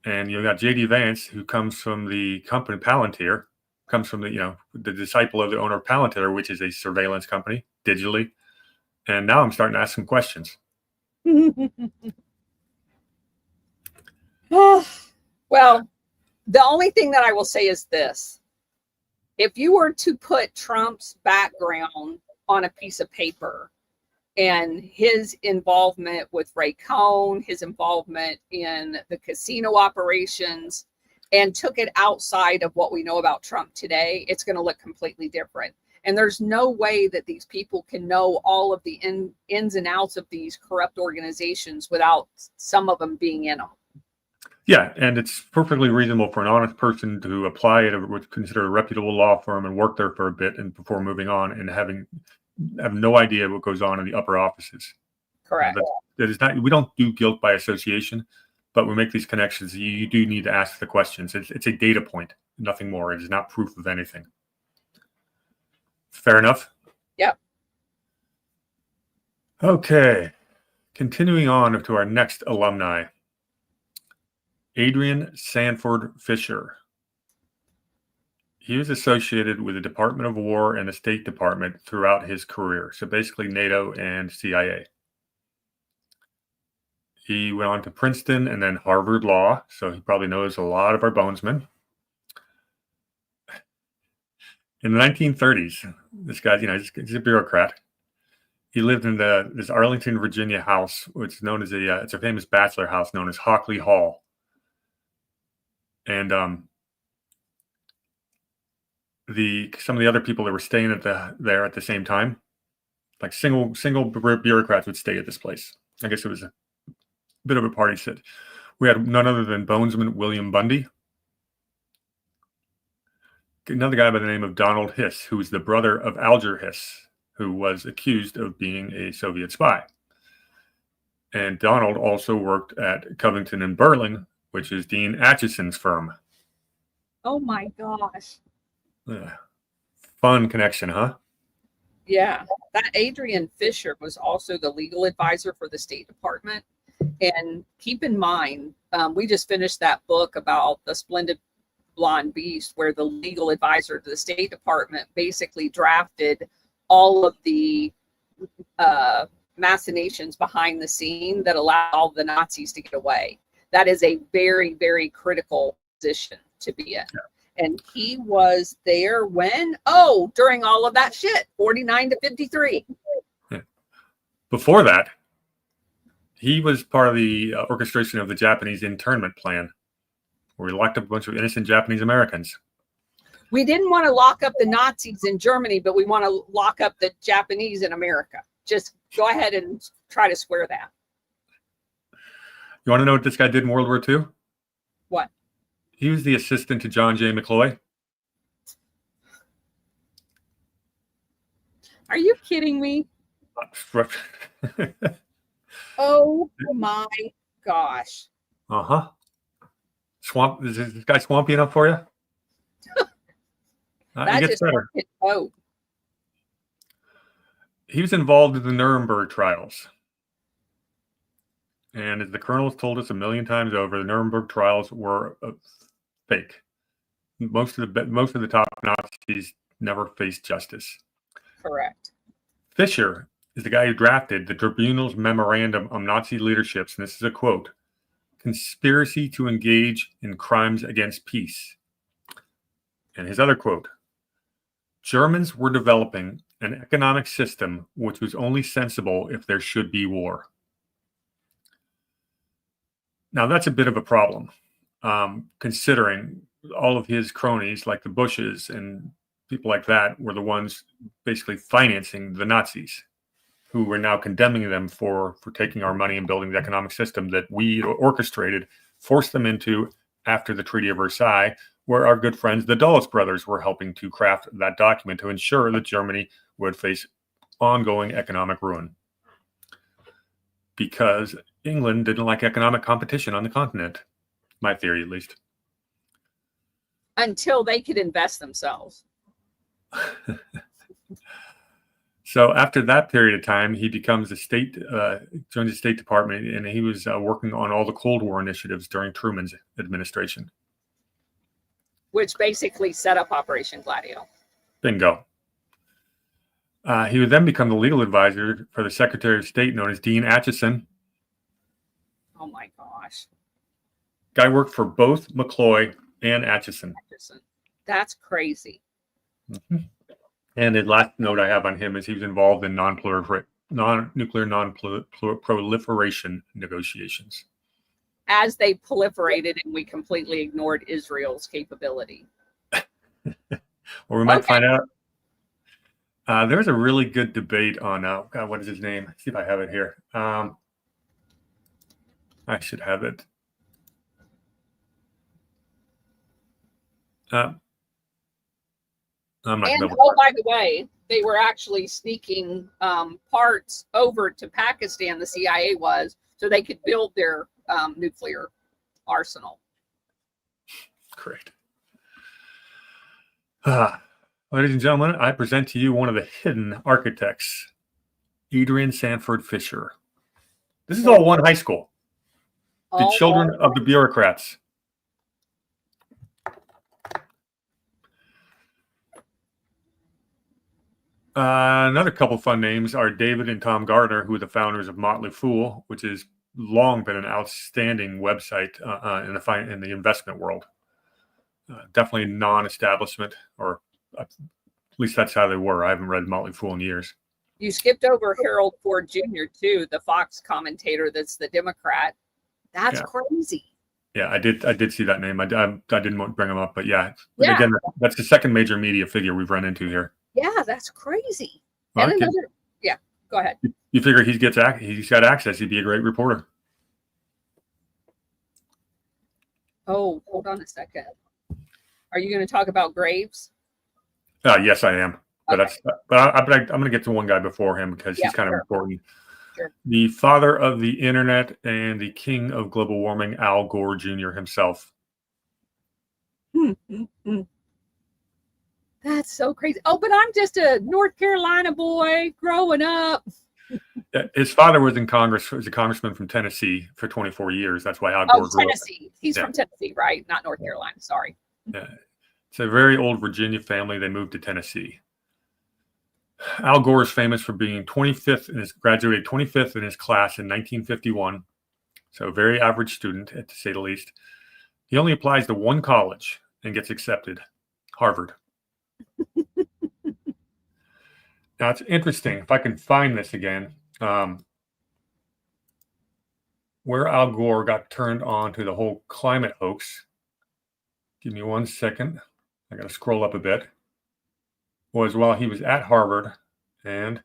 Speaker 2: And you got J.D. Vance, who comes from the company Palantir, comes from the disciple of the owner of Palantir, which is a surveillance company digitally. And now I'm starting to ask some questions.
Speaker 1: Well, the only thing that I will say is this. If you were to put Trump's background on a piece of paper and his involvement with Ray Cohn, his involvement in the casino operations, and took it outside of what we know about Trump today, it's going to look completely different. And there's no way that these people can know all of the ins and outs of these corrupt organizations without some of them being in them.
Speaker 2: Yeah, and it's perfectly reasonable for an honest person to apply at what's considered a reputable law firm and work there for a bit and before moving on and have no idea what goes on in the upper offices.
Speaker 1: Correct.
Speaker 2: That is not. We don't do guilt by association, but we make these connections. You do need to ask the questions. It's a data point, nothing more. It is not proof of anything. Fair enough.
Speaker 1: Yep.
Speaker 2: Okay. Continuing on to our next alumni, Adrian Sanford Fisher. He was associated with the Department of War and the State Department throughout his career. So basically NATO and CIA. He went on to Princeton and then Harvard Law. So he probably knows a lot of our bonesmen. In the 1930s, this guy, he's a bureaucrat. He lived in this Arlington, Virginia house, which is known as it's a famous bachelor house known as Hockley Hall. And some of the other people that were staying there at the same time, like single bureaucrats would stay at this place. I guess it was a bit of a party set. We had none other than Bonesman William Bundy, another guy by the name of Donald Hiss, who was the brother of Alger Hiss, who was accused of being a Soviet spy. And Donald also worked at Covington and Burling, which is Dean Acheson's firm.
Speaker 1: Oh my gosh.
Speaker 2: Fun connection, huh?
Speaker 1: Yeah. That Adrian Fisher was also the legal advisor for the State Department. And keep in mind, we just finished that book about the Splendid Blonde Beast, where the legal advisor to the State Department basically drafted all of the machinations behind the scene that allowed all the Nazis to get away. That is a very, very critical position to be in. Yeah. And he was there when? Oh, during all of that shit, 49 to 53.
Speaker 2: Yeah. Before that, he was part of the orchestration of the Japanese internment plan, where we locked up a bunch of innocent Japanese Americans.
Speaker 1: We didn't want to lock up the Nazis in Germany, but we want to lock up the Japanese in America. Just go ahead and try to square that.
Speaker 2: You want to know what this guy did in World War II?
Speaker 1: What?
Speaker 2: He was the assistant to John J. McCloy.
Speaker 1: Are you kidding me? Oh my gosh.
Speaker 2: Uh-huh. Is this guy swampy enough for you?
Speaker 1: That
Speaker 2: gets better. He was involved in the Nuremberg trials. And as the colonels told us a million times over, the Nuremberg trials were fake. Most of the top Nazis never faced justice.
Speaker 1: Correct.
Speaker 2: Fisher is the guy who drafted the tribunal's memorandum on Nazi leaderships, and this is a quote: "Conspiracy to engage in crimes against peace." And his other quote: "Germans were developing an economic system which was only sensible if there should be war." Now, that's a bit of a problem, considering all of his cronies, like the Bushes and people like that, were the ones basically financing the Nazis, who were now condemning them for taking our money and building the economic system that we orchestrated, forced them into after the Treaty of Versailles, where our good friends, the Dulles brothers, were helping to craft that document to ensure that Germany would face ongoing economic ruin. Because England didn't like economic competition on the continent. My theory, at least.
Speaker 1: Until they could invest themselves.
Speaker 2: So after that period of time, he becomes joins the State Department, and he was working on all the Cold War initiatives during Truman's administration.
Speaker 1: Which basically set up Operation Gladio.
Speaker 2: Bingo. He would then become the legal advisor for the Secretary of State, known as Dean Acheson.
Speaker 1: Oh my gosh.
Speaker 2: Guy worked for both McCloy and Acheson.
Speaker 1: That's crazy.
Speaker 2: Mm-hmm. And the last note I have on him is he was involved in nuclear non-proliferation negotiations.
Speaker 1: As they proliferated, and we completely ignored Israel's capability.
Speaker 2: Well, we might find out. There's a really good debate on, God, what is his name? Let's see if I have it here. I should have it. I'm not
Speaker 1: and oh, by the way, they were actually sneaking parts over to Pakistan, the CIA was, so they could build their nuclear arsenal.
Speaker 2: Great. Ladies and gentlemen, I present to you one of the hidden architects, Adrian Sanford Fisher. This is all one high school. The children of the bureaucrats. Another couple fun names are David and Tom Gardner, who are the founders of Motley Fool, which has long been an outstanding website in the investment world. Definitely non-establishment, or at least that's how they were. I haven't read Motley Fool in years.
Speaker 1: You skipped over Harold Ford Jr. too, the Fox commentator that's the Democrat. That's crazy.
Speaker 2: Yeah, I did see that name. I didn't bring him up, but yeah. Again, that's the second major media figure we've run into here.
Speaker 1: Yeah, that's crazy.
Speaker 2: Well,
Speaker 1: and another, go ahead.
Speaker 2: You figure he's got access. He'd be a great reporter.
Speaker 1: Oh, hold on a second. Are you going to talk about Graves?
Speaker 2: Yes, I am. But
Speaker 1: Okay.
Speaker 2: I'm going to get to one guy before him because he's kind of important.
Speaker 1: Sure.
Speaker 2: The father of the internet and the king of global warming, Al Gore Jr. himself.
Speaker 1: That's so crazy. Oh, but I'm just a North Carolina boy growing up.
Speaker 2: His father was in Congress, was a congressman from Tennessee for 24 years. That's why Al Gore grew
Speaker 1: Tennessee. He's from Tennessee, right? Not North Carolina. Sorry.
Speaker 2: Yeah. It's a very old Virginia family. They moved to Tennessee. Al Gore is famous for being graduated 25th in his class in 1951. So a very average student, to say the least. He only applies to one college and gets accepted, Harvard. Now, it's interesting. If I can find this again, where Al Gore got turned on to the whole climate hoax. Give me 1 second. I got to scroll up a bit. Was while he was at Harvard, and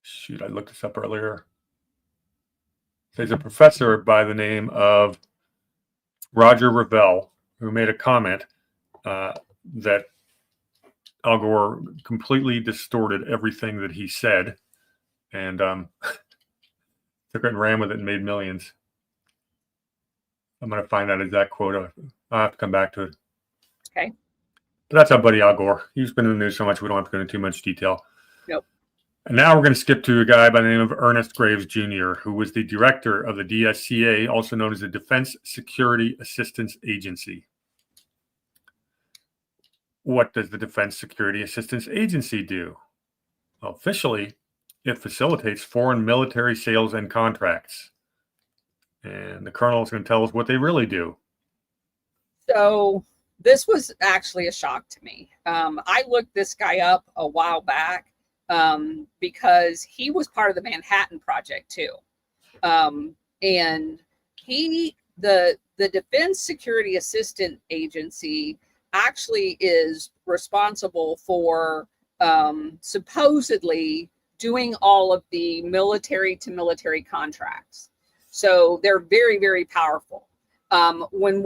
Speaker 2: shoot, I looked this up earlier. There's a professor by the name of Roger Revelle who made a comment that Al Gore completely distorted everything that he said, and took it and ran with it and made millions. I'm going to find that exact quote. I'll have to come back to it.
Speaker 1: Okay.
Speaker 2: But that's our buddy Al Gore. He's been in the news so much we don't have to go into too much detail.
Speaker 1: Nope.
Speaker 2: And now we're going to skip to a guy by the name of Ernest Graves Jr., who was the director of the DSCA, also known as the Defense Security Assistance Agency. What does the Defense Security Assistance Agency do? Well, officially, it facilitates foreign military sales and contracts. And the colonel is going to tell us what they really do.
Speaker 1: So this was actually a shock to me. I looked this guy up a while back because he was part of the Manhattan Project too. And the Defense Security Assistance Agency actually is responsible for supposedly doing all of the military to military contracts. So they're very, very powerful. When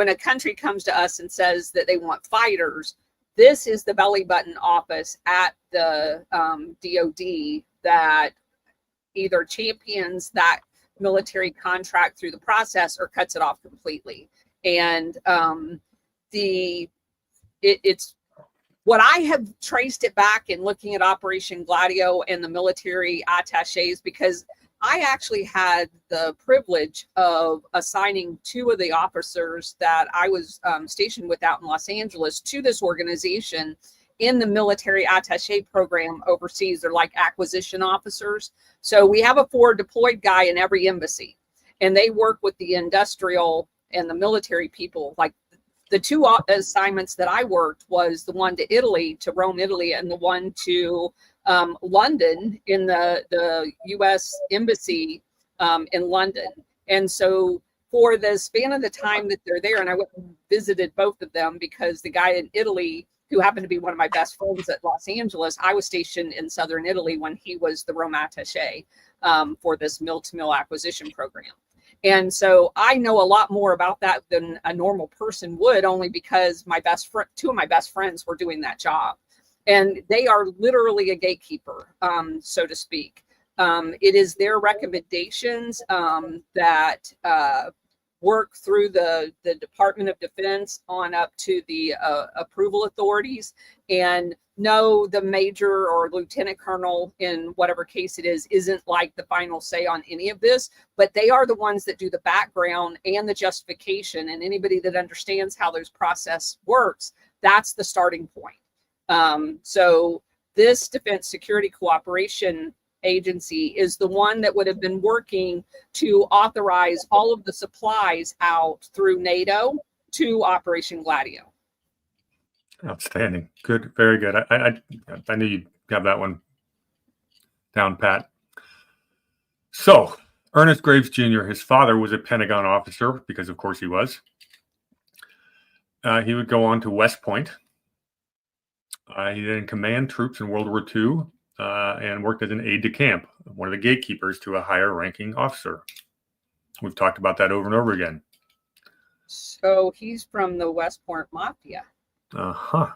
Speaker 1: a country comes to us and says that they want fighters, this is the belly button office at the DOD that either champions that military contract through the process or cuts it off completely. And it's what I have traced it back in looking at Operation Gladio and the military attaches, because I actually had the privilege of assigning two of the officers that I was stationed with out in Los Angeles to this organization in the military attaché program overseas. They're like acquisition officers. So we have a forward deployed guy in every embassy, and they work with the industrial and the military people. Like the two assignments that I worked was the one to Italy, to Rome, Italy, and the one to London in the U.S. Embassy in London. And so for the span of the time that they're there, and I went and visited both of them because the guy in Italy, who happened to be one of my best friends at Los Angeles, I was stationed in southern Italy when he was the Rome attaché for this mill-to-mill acquisition program. And so I know a lot more about that than a normal person would, only because two of my best friends were doing that job. And they are literally a gatekeeper, so to speak. It is their recommendations that work through the Department of Defense on up to the approval authorities. And no, the major or lieutenant colonel, in whatever case it is, isn't like the final say on any of this, but they are the ones that do the background and the justification. And anybody that understands how this process works, that's the starting point. So this Defense Security Cooperation Agency is the one that would have been working to authorize all of the supplies out through NATO to Operation Gladio.
Speaker 2: Outstanding. Good. Very good. I knew you'd have that one down pat. So Ernest Graves Jr., his father was a Pentagon officer, because of course he was. He would go on to West Point. He then commanded troops in World War II and worked as an aide-de-camp, one of the gatekeepers to a higher ranking officer. We've talked about that over and over again.
Speaker 1: So he's from the West Point Mafia.
Speaker 2: Uh-huh.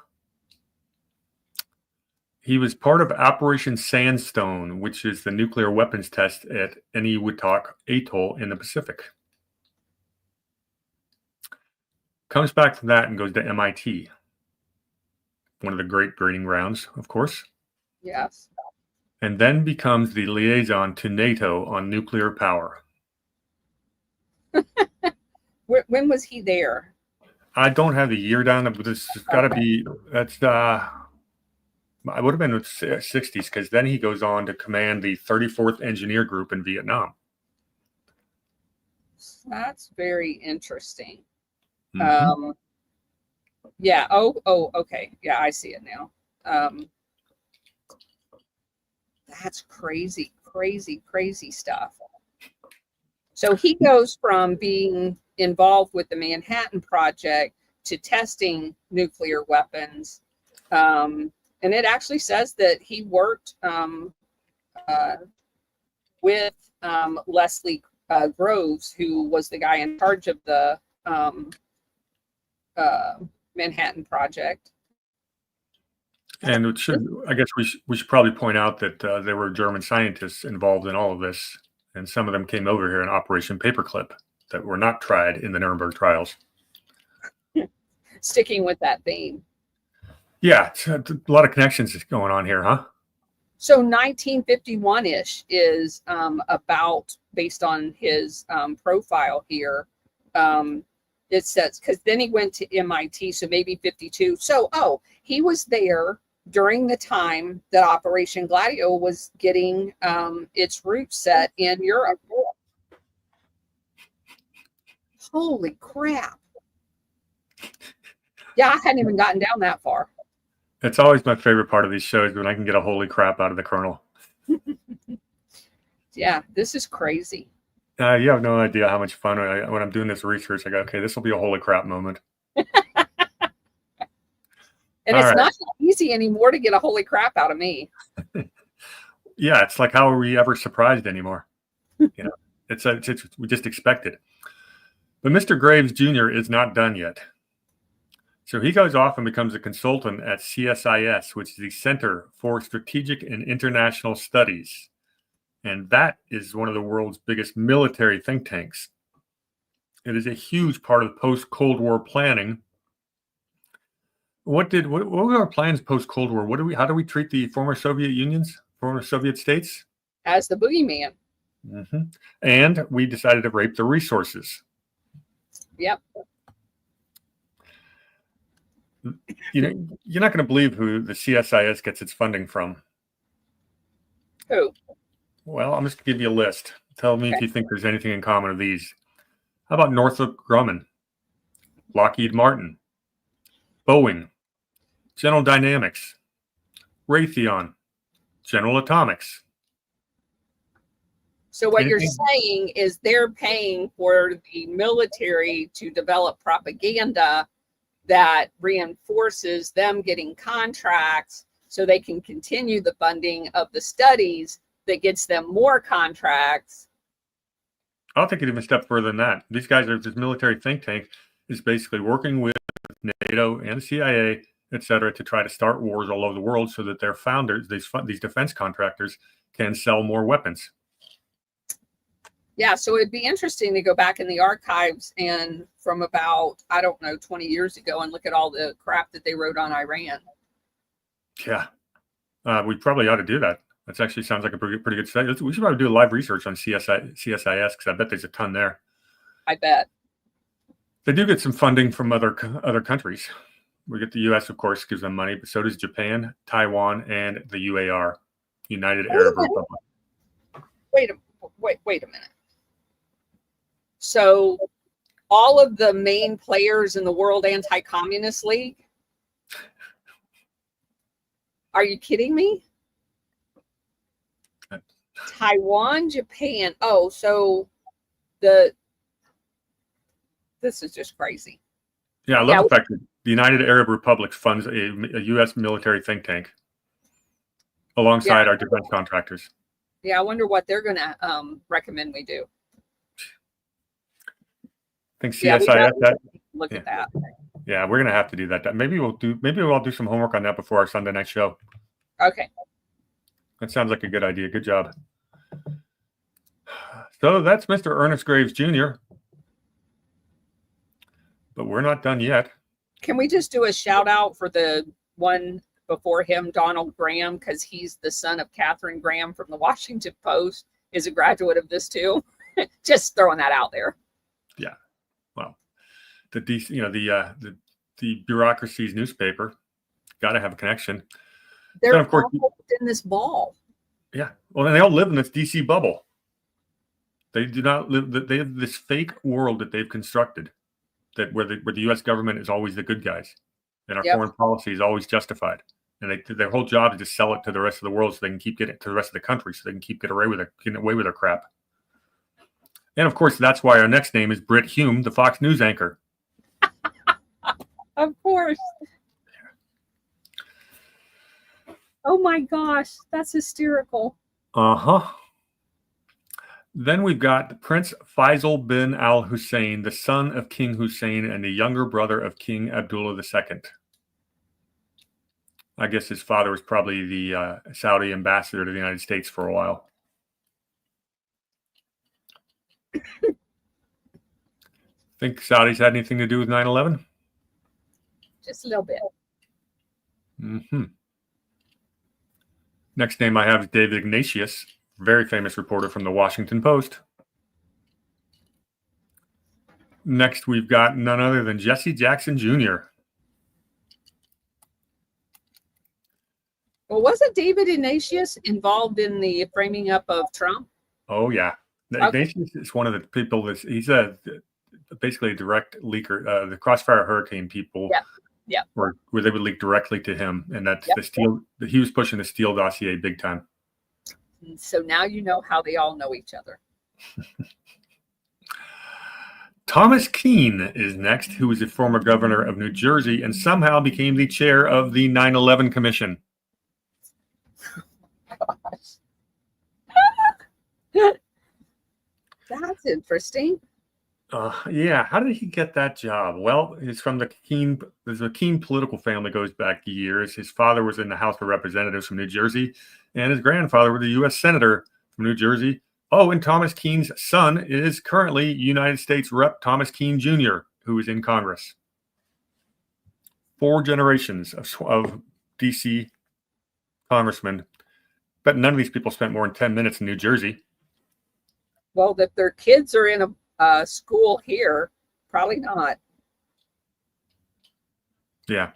Speaker 2: He was part of Operation Sandstone, which is the nuclear weapons test at Eniwetok Atoll in the Pacific. Comes back from that and goes to MIT. One of the great breeding grounds, of course.
Speaker 1: Yes.
Speaker 2: And then becomes the liaison to NATO on nuclear power.
Speaker 1: When was he there?
Speaker 2: I don't have the year down, but this has got to be, I would have been in the 60s, because then he goes on to command the 34th Engineer Group in Vietnam.
Speaker 1: That's very interesting.
Speaker 2: Mm-hmm.
Speaker 1: Yeah. Oh, okay. Yeah, I see it now. That's crazy stuff. So he goes from being involved with the Manhattan Project to testing nuclear weapons. And it actually says that he worked with Leslie Groves, who was the guy in charge of the Manhattan Project.
Speaker 2: And it should, I guess we should probably point out that there were German scientists involved in all of this, and some of them came over here in Operation Paperclip that were not tried in the Nuremberg trials.
Speaker 1: Sticking with that theme.
Speaker 2: Yeah, it's a lot of connections going on here, huh?
Speaker 1: So 1951-ish is about, based on his profile here, it says, because then he went to MIT, so maybe 52. So, he was there during the time that Operation Gladio was getting its roots set in Europe. Holy crap. Yeah, I hadn't even gotten down that far.
Speaker 2: It's always my favorite part of these shows, when I can get a holy crap out of the colonel.
Speaker 1: Yeah, this is crazy.
Speaker 2: You have no idea how much fun when I'm doing this research. I go, okay, this will be a holy crap moment.
Speaker 1: And it's not easy anymore to get a holy crap out of me.
Speaker 2: Yeah, it's like, how are we ever surprised anymore? It's we just expect it. But Mr. Graves Jr. is not done yet. So he goes off and becomes a consultant at CSIS, which is the Center for Strategic and International Studies. And that is one of the world's biggest military think tanks. It is a huge part of post-Cold War planning. What were our plans post-Cold War? How do we treat the former Soviet Unions, former Soviet states?
Speaker 1: As the boogeyman.
Speaker 2: Mm-hmm. And we decided to rape the resources.
Speaker 1: Yep.
Speaker 2: You're not going to believe who the CSIS gets its funding from.
Speaker 1: Who?
Speaker 2: Well, I'm just going to give you a list. Tell me if you think there's anything in common with these. How about Northrop Grumman, Lockheed Martin, Boeing, General Dynamics, Raytheon, General Atomics?
Speaker 1: So what you're saying is they're paying for the military to develop propaganda that reinforces them getting contracts so they can continue the funding of the studies that gets them more contracts.
Speaker 2: I'll take it even a step further than that. These guys this military think tank is basically working with NATO and the CIA, et cetera, to try to start wars all over the world so that their founders, these defense contractors, can sell more weapons.
Speaker 1: Yeah, so it'd be interesting to go back in the archives and from about, I don't know, 20 years ago and look at all the crap that they wrote on Iran.
Speaker 2: Yeah. We probably ought to do that. That actually sounds like a pretty good study. We should probably do live research on CSIS because I bet there's a ton there.
Speaker 1: I bet.
Speaker 2: They do get some funding from other countries. We get the U.S., of course, gives them money, but so does Japan, Taiwan, and the UAR, United Arab Republic.
Speaker 1: Wait a minute. So all of the main players in the World Anti-Communist League? Are you kidding me? Taiwan, Japan. Oh, so this is just crazy.
Speaker 2: Yeah, I love the fact that the United Arab Republic funds a U.S. military think tank alongside our defense contractors.
Speaker 1: Yeah, I wonder what they're going to recommend we do.
Speaker 2: I think CSIS.
Speaker 1: Look at that.
Speaker 2: Yeah, we're going to have to do that. Maybe we'll do some homework on that before our Sunday night show.
Speaker 1: Okay.
Speaker 2: That sounds like a good idea. Good job. So that's Mr. Ernest Graves Jr. But we're not done yet.
Speaker 1: Can we just do a shout out for the one before him, Donald Graham, because he's the son of Catherine Graham from the Washington Post, is a graduate of this too. Just throwing that out there.
Speaker 2: Yeah. Well, the bureaucracy's newspaper got to have a connection.
Speaker 1: They're of course in this ball.
Speaker 2: Yeah. Well, and they all live in this DC bubble. They do not live. They have this fake world that they've constructed, that where the U.S. government is always the good guys, and our foreign policy is always justified. And their whole job is to sell it to the rest of the world so they can keep getting it to the rest of the country, so they can keep getting away with their crap. And of course, that's why our next name is Britt Hume, the Fox News anchor.
Speaker 1: Of course. Oh my gosh, that's hysterical.
Speaker 2: Uh-huh. Then we've got Prince Faisal bin Al Hussein, the son of King Hussein and the younger brother of King Abdullah II. I guess his father was probably the Saudi ambassador to the United States for a while. Think Saudis had anything to do with 9/11?
Speaker 1: Just a little bit.
Speaker 2: Mm-hmm. Next name I have is David Ignatius, very famous reporter from the Washington Post. Next, we've got none other than Jesse Jackson Jr.
Speaker 1: Well, wasn't David Ignatius involved in the framing up of Trump?
Speaker 2: Oh, yeah. Ignatius is one of the people he's basically a direct leaker. The Crossfire Hurricane people, where they would leak directly to him, and that's the Steele. He was pushing the Steele dossier big time.
Speaker 1: So now you know how they all know each other.
Speaker 2: Thomas Keene is next, who was a former governor of New Jersey and somehow became the chair of the 9/11 Commission.
Speaker 1: Gosh. That's interesting.
Speaker 2: Yeah, how did he get that job? Well, he's from the Keene. There's a Keene political family goes back years. His father was in the House of Representatives from New Jersey, and his grandfather was a U.S. Senator from New Jersey. Oh, and Thomas Keene's son is currently United States Rep. Thomas Keene Jr., who is in Congress. 4 generations of D.C. congressmen, but none of these people spent more than 10 minutes in New Jersey.
Speaker 1: Well, if their kids are in a school here, probably not.
Speaker 2: Yeah.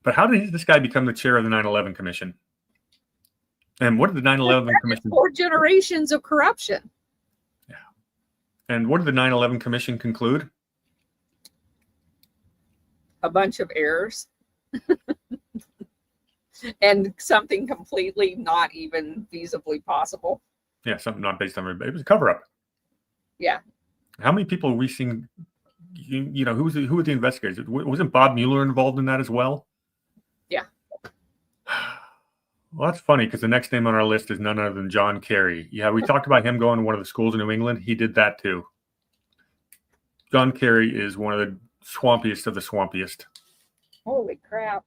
Speaker 2: But how did this guy become the chair of the 9/11 Commission? And what did the 9/11 Commission...
Speaker 1: 4 generations of corruption.
Speaker 2: Yeah. And what did the 9/11 Commission conclude?
Speaker 1: A bunch of errors. And something completely not even feasibly possible.
Speaker 2: Yeah, something not based on... It was a cover-up.
Speaker 1: Yeah. How
Speaker 2: many people we seen... who were the investigators? Wasn't Bob Mueller involved in that as well?
Speaker 1: Yeah.
Speaker 2: Well, that's funny because the next name on our list is none other than John Kerry. Yeah, we talked about him going to one of the schools in New England. He did that too. John Kerry is one of the swampiest of the swampiest.
Speaker 1: Holy crap.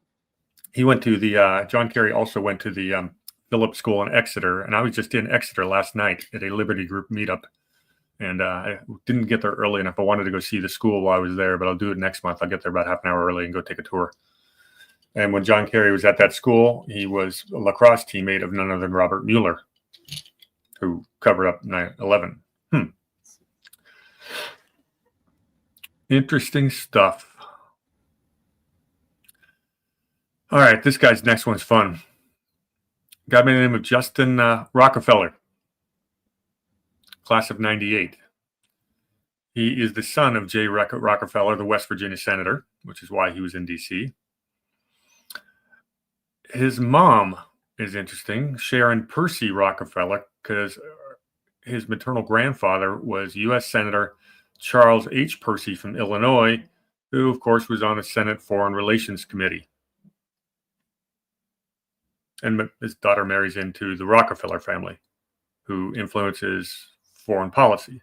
Speaker 2: He went to the, John Kerry also went to the Phillips School in Exeter. And I was just in Exeter last night at a Liberty Group meetup. And I didn't get there early enough. I wanted to go see the school while I was there, but I'll do it next month. I'll get there about half an hour early and go take a tour. And when John Kerry was at that school, he was a lacrosse teammate of none other than Robert Mueller, who covered up 9/11. Interesting stuff. All right, this guy's next one's fun. Guy by the name of Justin Rockefeller, class of 98. He is the son of J. Rockefeller, the West Virginia senator, which is why he was in D.C. His mom is interesting, Sharon Percy Rockefeller, because his maternal grandfather was U.S. Senator Charles H. Percy from Illinois, who, of course, was on the Senate Foreign Relations Committee. And his daughter marries into the Rockefeller family, who influences foreign policy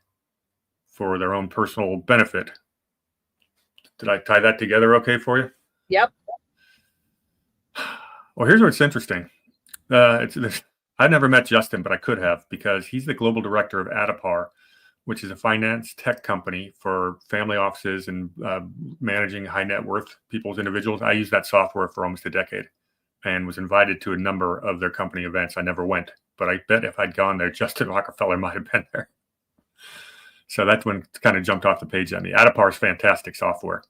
Speaker 2: for their own personal benefit. Did I tie that together okay for you?
Speaker 1: Yep.
Speaker 2: Well, here's what's interesting. I've never met Justin, but I could have, because he's the global director of Adipar, which is a finance tech company for family offices and managing high net worth people's individuals. I used that software for almost a decade and was invited to a number of their company events. I never went, but I bet if I'd gone there, Justin Rockefeller might have been there. So that's when it kind of jumped off the page on me. Adipar is fantastic software.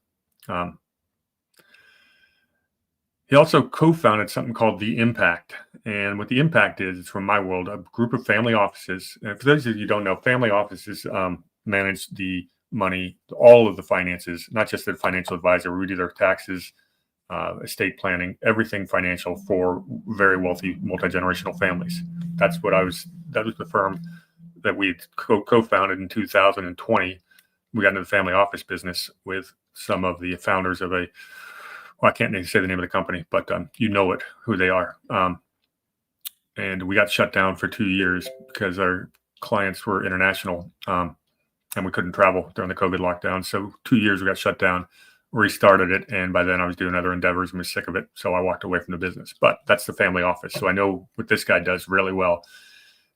Speaker 2: He also co-founded something called The Impact. And what The Impact is, it's from my world, a group of family offices. And for those of you who don't know, family offices manage the money, all of the finances, not just the financial advisor. We do their taxes, estate planning, everything financial for very wealthy multi-generational families. That was the firm that we co-founded in 2020. We got into the family office business with some of the founders of I can't say the name of the company, but you know who they are. And we got shut down for 2 years because our clients were international and we couldn't travel during the COVID lockdown. So 2 years we got shut down, restarted it. And by then I was doing other endeavors and was sick of it. So I walked away from the business, but that's the family office. So I know what this guy does really well.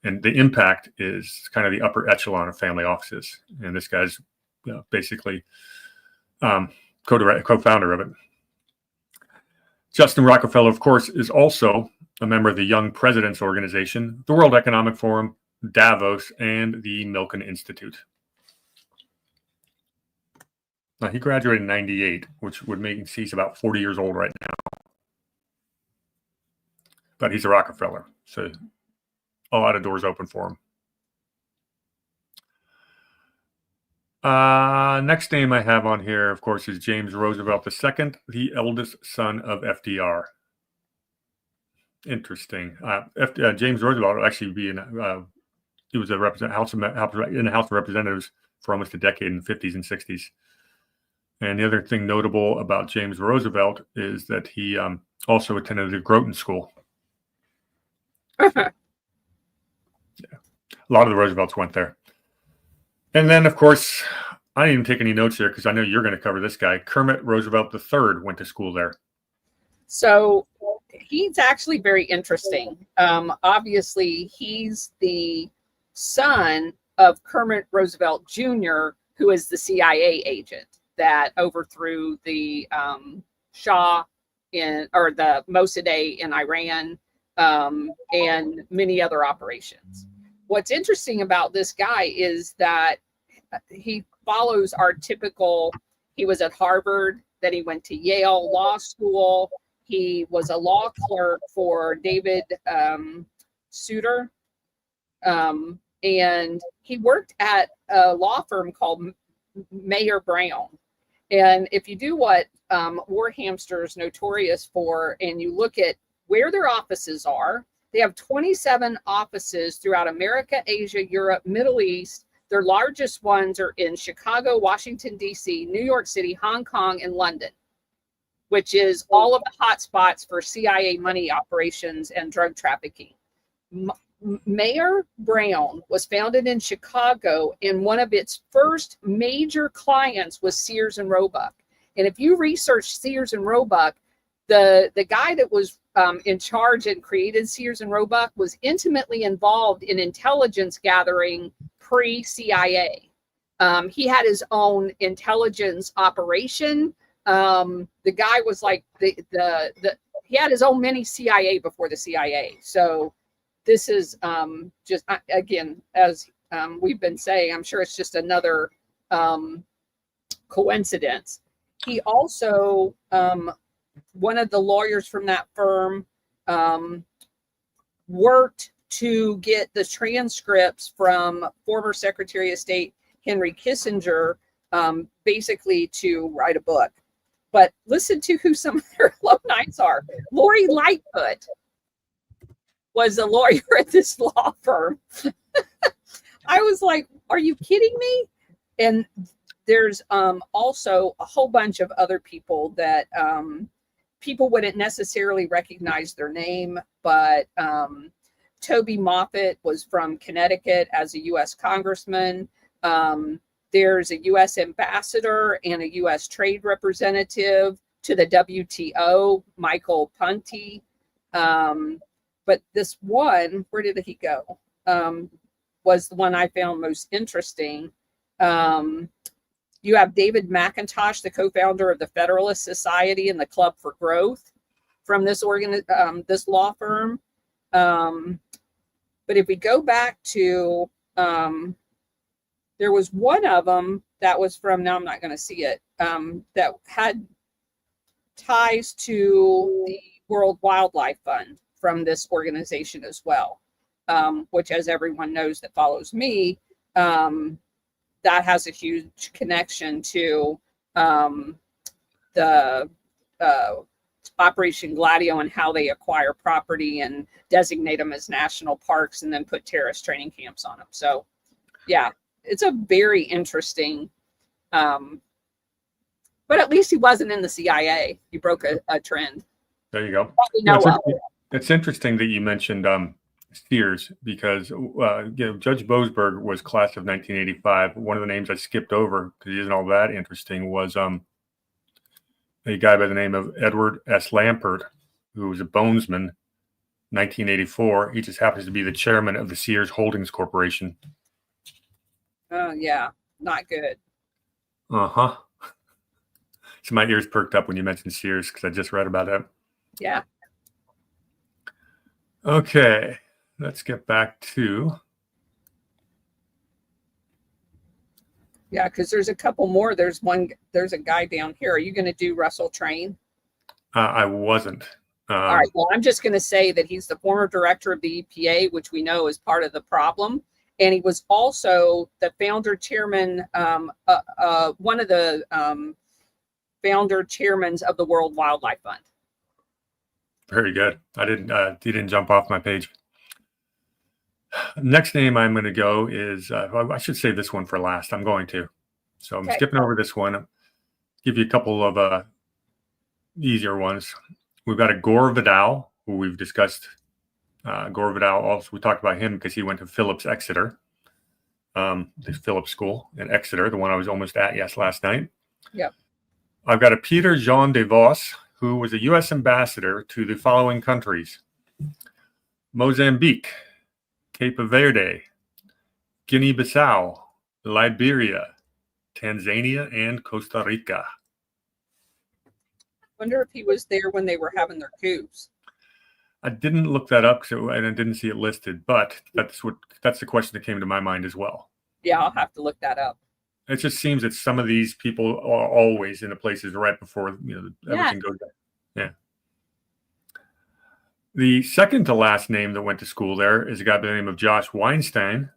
Speaker 2: And The Impact is kind of the upper echelon of family offices. And this guy's basically co-founder of it. Justin Rockefeller, of course, is also a member of the Young Presidents Organization, the World Economic Forum, Davos, and the Milken Institute. Now, he graduated in 98, which would make he's about 40 years old right now. But he's a Rockefeller, so a lot of doors open for him. Next name I have on here, of course, is James Roosevelt II, the eldest son of FDR. Interesting. James Roosevelt will actually be he was in the House of Representatives for almost a decade in the 50s and 60s. And the other thing notable about James Roosevelt is that he also attended the Groton School. Yeah. A lot of the Roosevelts went there. And then, of course, I didn't even take any notes here because I know you're going to cover this guy. Kermit Roosevelt III went to school there.
Speaker 1: So he's actually very interesting. Obviously, he's the son of Kermit Roosevelt Jr., who is the CIA agent that overthrew the Shah or the Mossadegh in Iran and many other operations. What's interesting about this guy is that he follows our typical, he was at Harvard, then he went to Yale Law School. He was a law clerk for David Souter. And he worked at a law firm called Mayer Brown. And if you do what WarHamster is notorious for, and you look at where their offices are, they have 27 offices throughout America, Asia, Europe, Middle East. Their largest ones are in Chicago, Washington, D.C., New York City, Hong Kong, and London, which is all of the hotspots for CIA money operations and drug trafficking. Mayer Brown was founded in Chicago, and one of its first major clients was Sears and Roebuck. And if you research Sears and Roebuck, the guy that was in charge and created Sears and Roebuck was intimately involved in intelligence gathering pre-CIA. He had his own intelligence operation. The guy was like he had his own mini CIA before the CIA. So this is just, again, as we've been saying, I'm sure it's just another coincidence. He also, one of the lawyers from that firm, worked to get the transcripts from former Secretary of State Henry Kissinger, basically to write a book. But listen to who some of their alumni are. Lori Lightfoot was a lawyer at this law firm. I was like, are you kidding me? And there's also a whole bunch of other people that people wouldn't necessarily recognize their name, but Toby Moffett was from Connecticut as a U.S. congressman. There's a U.S. ambassador and a U.S. trade representative to the WTO, Michael Punty. But this one, where did he go? Was the one I found most interesting. You have David McIntosh, the co-founder of the Federalist Society and the Club for Growth, from this this law firm. But if we go back to, there was one of them that was from, now I'm not going to see it, that had ties to the World Wildlife Fund from this organization as well, which, as everyone knows that follows me, that has a huge connection to the Operation Gladio and how they acquire property and designate them as national parks and then put terrorist training camps on them. So, yeah, it's a very interesting, but at least he wasn't in the CIA. He broke a trend.
Speaker 2: There you go. It's interesting that you mentioned Sears, because Judge Boasberg was class of 1985. One of the names I skipped over because he isn't all that interesting was a guy by the name of Edward S. Lampert, who was a bonesman, 1984. He just happens to be the chairman of the Sears Holdings Corporation.
Speaker 1: Oh, yeah, not good.
Speaker 2: Uh-huh. So my ears perked up when you mentioned Sears because I just read about it.
Speaker 1: Yeah.
Speaker 2: Okay, let's get back to.
Speaker 1: Yeah, because there's a couple more. There's a guy down here. Are you going to do Russell Train?
Speaker 2: I wasn't.
Speaker 1: All right. Well, I'm just going to say that he's the former director of the EPA, which we know is part of the problem. And he was also the founder chairman, one of the founder chairmans of the World Wildlife Fund.
Speaker 2: Very good. He didn't jump off my page. Next name I'm going to go is, I should save this one for last. I'm going to. So I'm skipping over this one. Give you a couple of easier ones. We've got a Gore Vidal, who we've discussed. Gore Vidal, also, we talked about him because he went to Phillips Exeter, the Phillips School in Exeter, the one I was almost at last night.
Speaker 1: Yep.
Speaker 2: I've got a Peter Jean de Vos, who was a U.S. ambassador to the following countries: Mozambique, Cape Verde, Guinea-Bissau, Liberia, Tanzania, and Costa Rica.
Speaker 1: Wonder if he was there when they were having their coups.
Speaker 2: I didn't look that up and I didn't see it listed, but that's the question that came to my mind as well.
Speaker 1: Yeah, I'll have to look that up.
Speaker 2: It just seems that some of these people are always in the places right before everything goes down. Yeah. The second to last name that went to school there is a guy by the name of Josh Weinstein,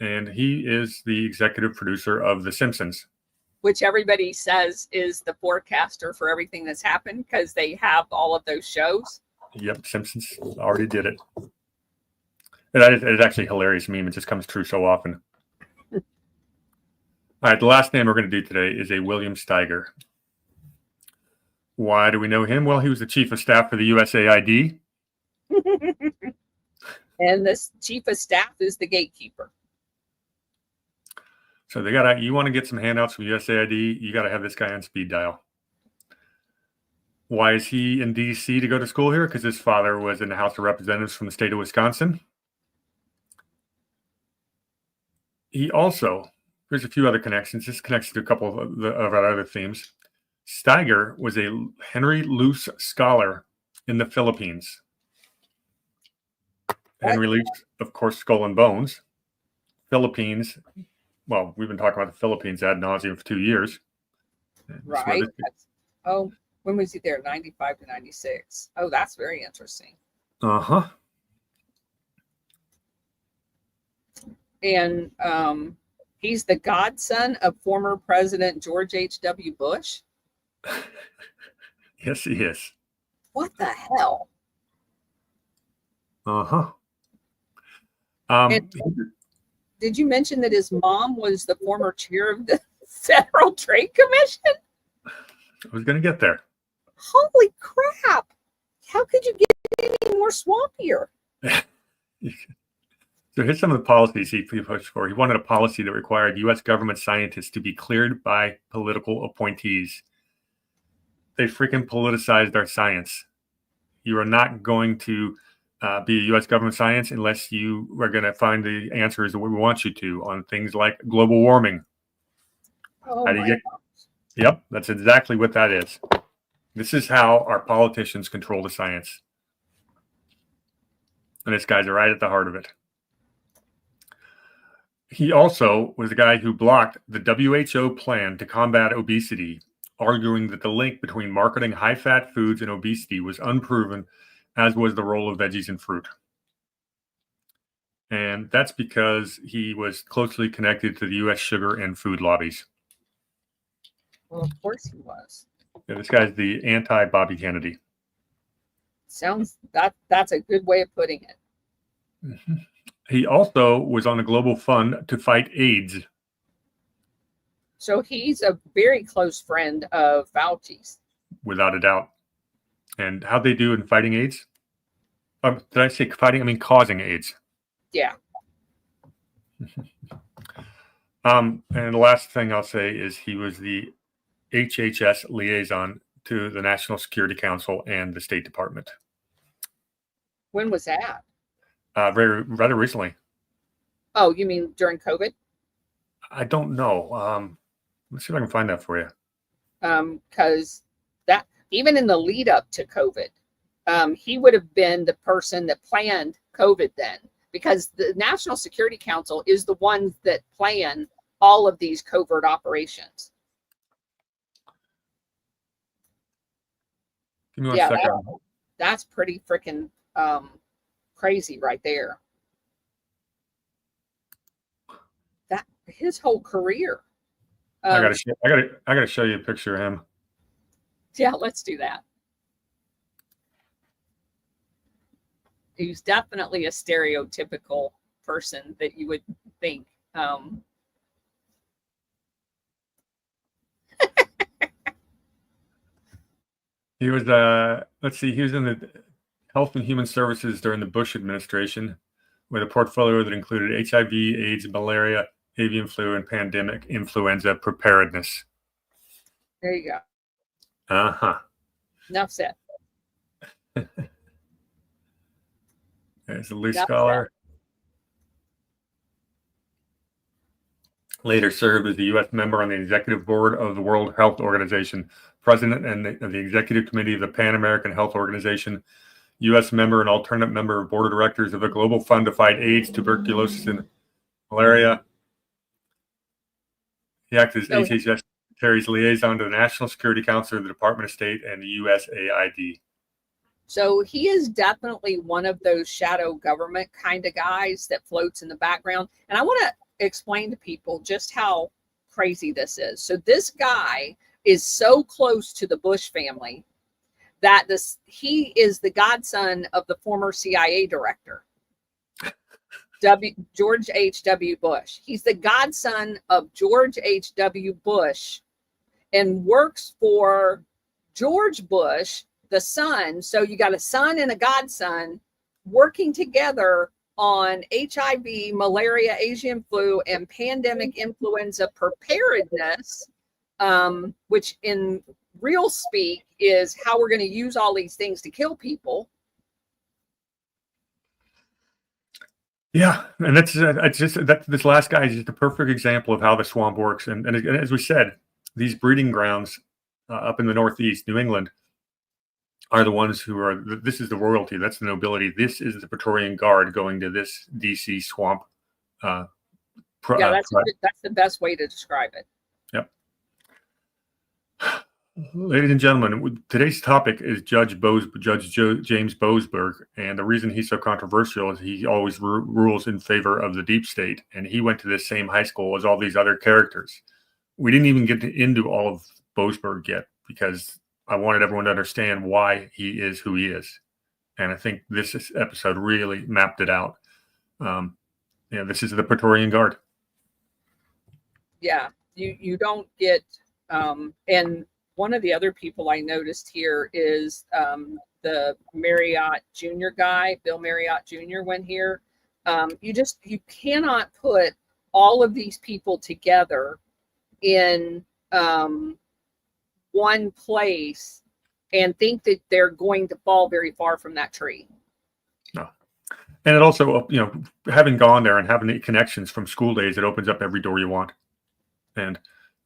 Speaker 2: and he is the executive producer of The Simpsons,
Speaker 1: which everybody says is the forecaster for everything that's happened because they have all of those shows.
Speaker 2: Yep, Simpsons already did it. It's actually a hilarious meme. It just comes true so often. All right, the last name we're going to do today is a William Steiger. Why do we know him? Well, he was the chief of staff for the USAID.
Speaker 1: And this chief of staff is the gatekeeper.
Speaker 2: So you want to get some handouts from USAID, you got to have this guy on speed dial. Why is he in D.C. to go to school here? Because his father was in the House of Representatives from the state of Wisconsin. He also, there's a few other connections. This connects to a couple of our other themes. Steiger was a Henry Luce Scholar in the Philippines. Henry Luce, of course, Skull and Bones. Philippines, well, we've been talking about the Philippines ad nauseum for 2 years.
Speaker 1: Right. Oh, when was he there? 95 to 96. Oh, that's very interesting.
Speaker 2: Uh-huh.
Speaker 1: And he's the godson of former President George H.W. Bush.
Speaker 2: Yes, he is.
Speaker 1: What the hell?
Speaker 2: Uh-huh.
Speaker 1: Did you mention that his mom was the former chair of the Federal Trade Commission?
Speaker 2: I was going to get there.
Speaker 1: Holy crap. How could you get any more swampier?
Speaker 2: So here's some of the policies he pushed for. He wanted a policy that required U.S. government scientists to be cleared by political appointees. They freaking politicized our science. You are not going to be a U.S. government science unless you are going to find the answers that we want you to on things like global warming.
Speaker 1: Oh,
Speaker 2: how do you get? Yep, that's exactly what that is. This is how our politicians control the science. And this guy's right at the heart of it. He also was the guy who blocked the WHO plan to combat obesity, arguing that the link between marketing high-fat foods and obesity was unproven, as was the role of veggies and fruit. And that's because he was closely connected to the U.S. sugar and food lobbies.
Speaker 1: Well, of course he was.
Speaker 2: Yeah, this guy's the anti-Bobby Kennedy.
Speaker 1: Sounds that's a good way of putting it.
Speaker 2: Mm-hmm. He also was on a global fund to fight AIDS.
Speaker 1: So he's a very close friend of Fauci's.
Speaker 2: Without a doubt. And how'd they do in fighting AIDS? Did I say fighting? I mean causing AIDS.
Speaker 1: Yeah.
Speaker 2: And the last thing I'll say is he was the HHS liaison to the National Security Council and the State Department.
Speaker 1: When was that?
Speaker 2: Rather recently.
Speaker 1: Oh, you mean during COVID?
Speaker 2: I don't know. Let's see if I can find that for you.
Speaker 1: Because that even in the lead up to COVID, he would have been the person that planned COVID then, because the National Security Council is the ones that plan all of these covert operations.
Speaker 2: Give me one second.
Speaker 1: That's pretty freaking crazy right there. That his whole career.
Speaker 2: I gotta show you a picture of him.
Speaker 1: Yeah, let's do that. He's definitely a stereotypical person that you would think.
Speaker 2: He was let's see, he was in the Health and Human Services during the Bush administration with a portfolio that included HIV, AIDS, malaria, avian flu, and pandemic influenza preparedness.
Speaker 1: There you go.
Speaker 2: Uh-huh.
Speaker 1: Enough said.
Speaker 2: There's a Luce Scholar. Later served as the U.S. member on the executive board of the World Health Organization, president of the executive committee of the Pan American Health Organization, U.S. member and alternate member of board of directors of the Global Fund to Fight AIDS, Tuberculosis, and Malaria. He acted as HHS Secretary's liaison to the National Security Council, the Department of State, and the USAID.
Speaker 1: So he is definitely one of those shadow government kind of guys that floats in the background. And I want to explain to people just how crazy this is. So this guy is so close to the Bush family that he is the godson of the former CIA director, George H.W. Bush. He's the godson of George H.W. Bush and works for George Bush, the son. So you got a son and a godson working together on HIV, malaria, Asian flu, and pandemic influenza preparedness, which in real speak is how we're going to use all these things to kill people.
Speaker 2: Yeah, and that's it's just that this last guy is just a perfect example of how the swamp works. And as we said, these breeding grounds up in the Northeast, New England, are the ones who are. This is the royalty. That's the nobility. This is the Praetorian Guard going to this DC swamp. Uh,
Speaker 1: Yeah, that's the best way to describe it.
Speaker 2: Yep. Ladies and gentlemen, today's topic is Judge James Boasberg, and the reason he's so controversial is he always rules in favor of the deep state, and he went to this same high school as all these other characters. We didn't even get into all of Boasberg yet because I wanted everyone to understand why he is who he is, and I think this episode really mapped it out. This is the Praetorian Guard.
Speaker 1: Yeah, you don't get and one of the other people I noticed here is the Marriott Jr. guy, Bill Marriott Jr. went here. You cannot put all of these people together in one place and think that they're going to fall very far from that tree.
Speaker 2: No. And it also, having gone there and having the connections from school days, it opens up every door you want. And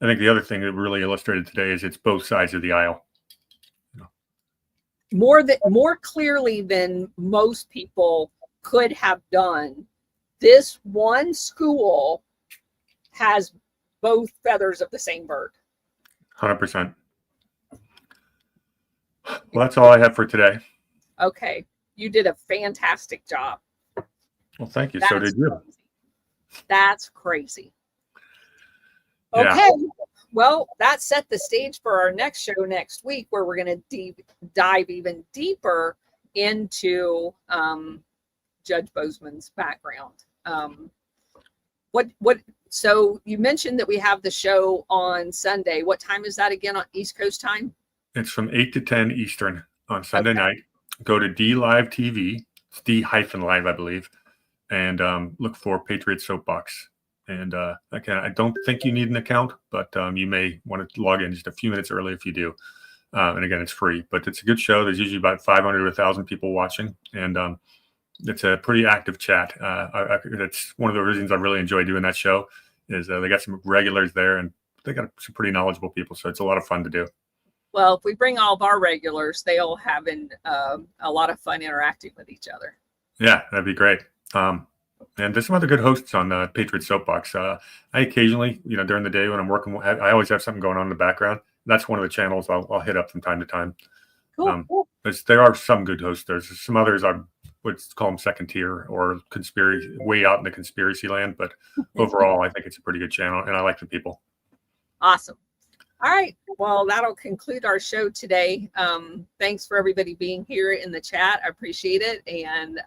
Speaker 2: I think the other thing that really illustrated today is it's both sides of the aisle.
Speaker 1: More clearly than most people could have done. This one school has both feathers of the same bird.
Speaker 2: 100%. Well, that's all I have for today.
Speaker 1: Okay. You did a fantastic job.
Speaker 2: Well, thank you. So did you.
Speaker 1: Crazy. That's crazy.
Speaker 2: Yeah.
Speaker 1: Okay. Well, that set the stage for our next show next week, where we're going to dive even deeper into Judge Boasman's background. So you mentioned that we have the show on Sunday. What time is that again on East Coast time?
Speaker 2: It's from 8 to 10 Eastern on Sunday night. Go to D-Live TV. It's D-Live, I believe. And look for Patriot Soapbox. And again, I don't think you need an account, but you may want to log in just a few minutes early if you do. And again, it's free, but it's a good show. There's usually about 500 to 1,000 people watching. And it's a pretty active chat. That's one of the reasons I really enjoy doing that show is they got some regulars there and they got some pretty knowledgeable people. So it's a lot of fun to do.
Speaker 1: Well, if we bring all of our regulars, they'll have a lot of fun interacting with each other.
Speaker 2: Yeah, that'd be great. And there's some other good hosts on Patriot Soapbox. I occasionally, during the day when I'm working, I always have something going on in the background. That's one of the channels I'll hit up from time to time.
Speaker 1: Cool.
Speaker 2: There are some good hosts. There's some others I would call them second tier or conspiracy, way out in the conspiracy land. But overall, I think it's a pretty good channel, and I like the people.
Speaker 1: Awesome. All right. Well, that'll conclude our show today. Thanks for everybody being here in the chat. I appreciate it. And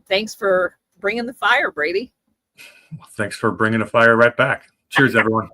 Speaker 1: thanks for bringing the fire, Brady.
Speaker 2: Thanks for bringing the fire right back. Cheers, everyone.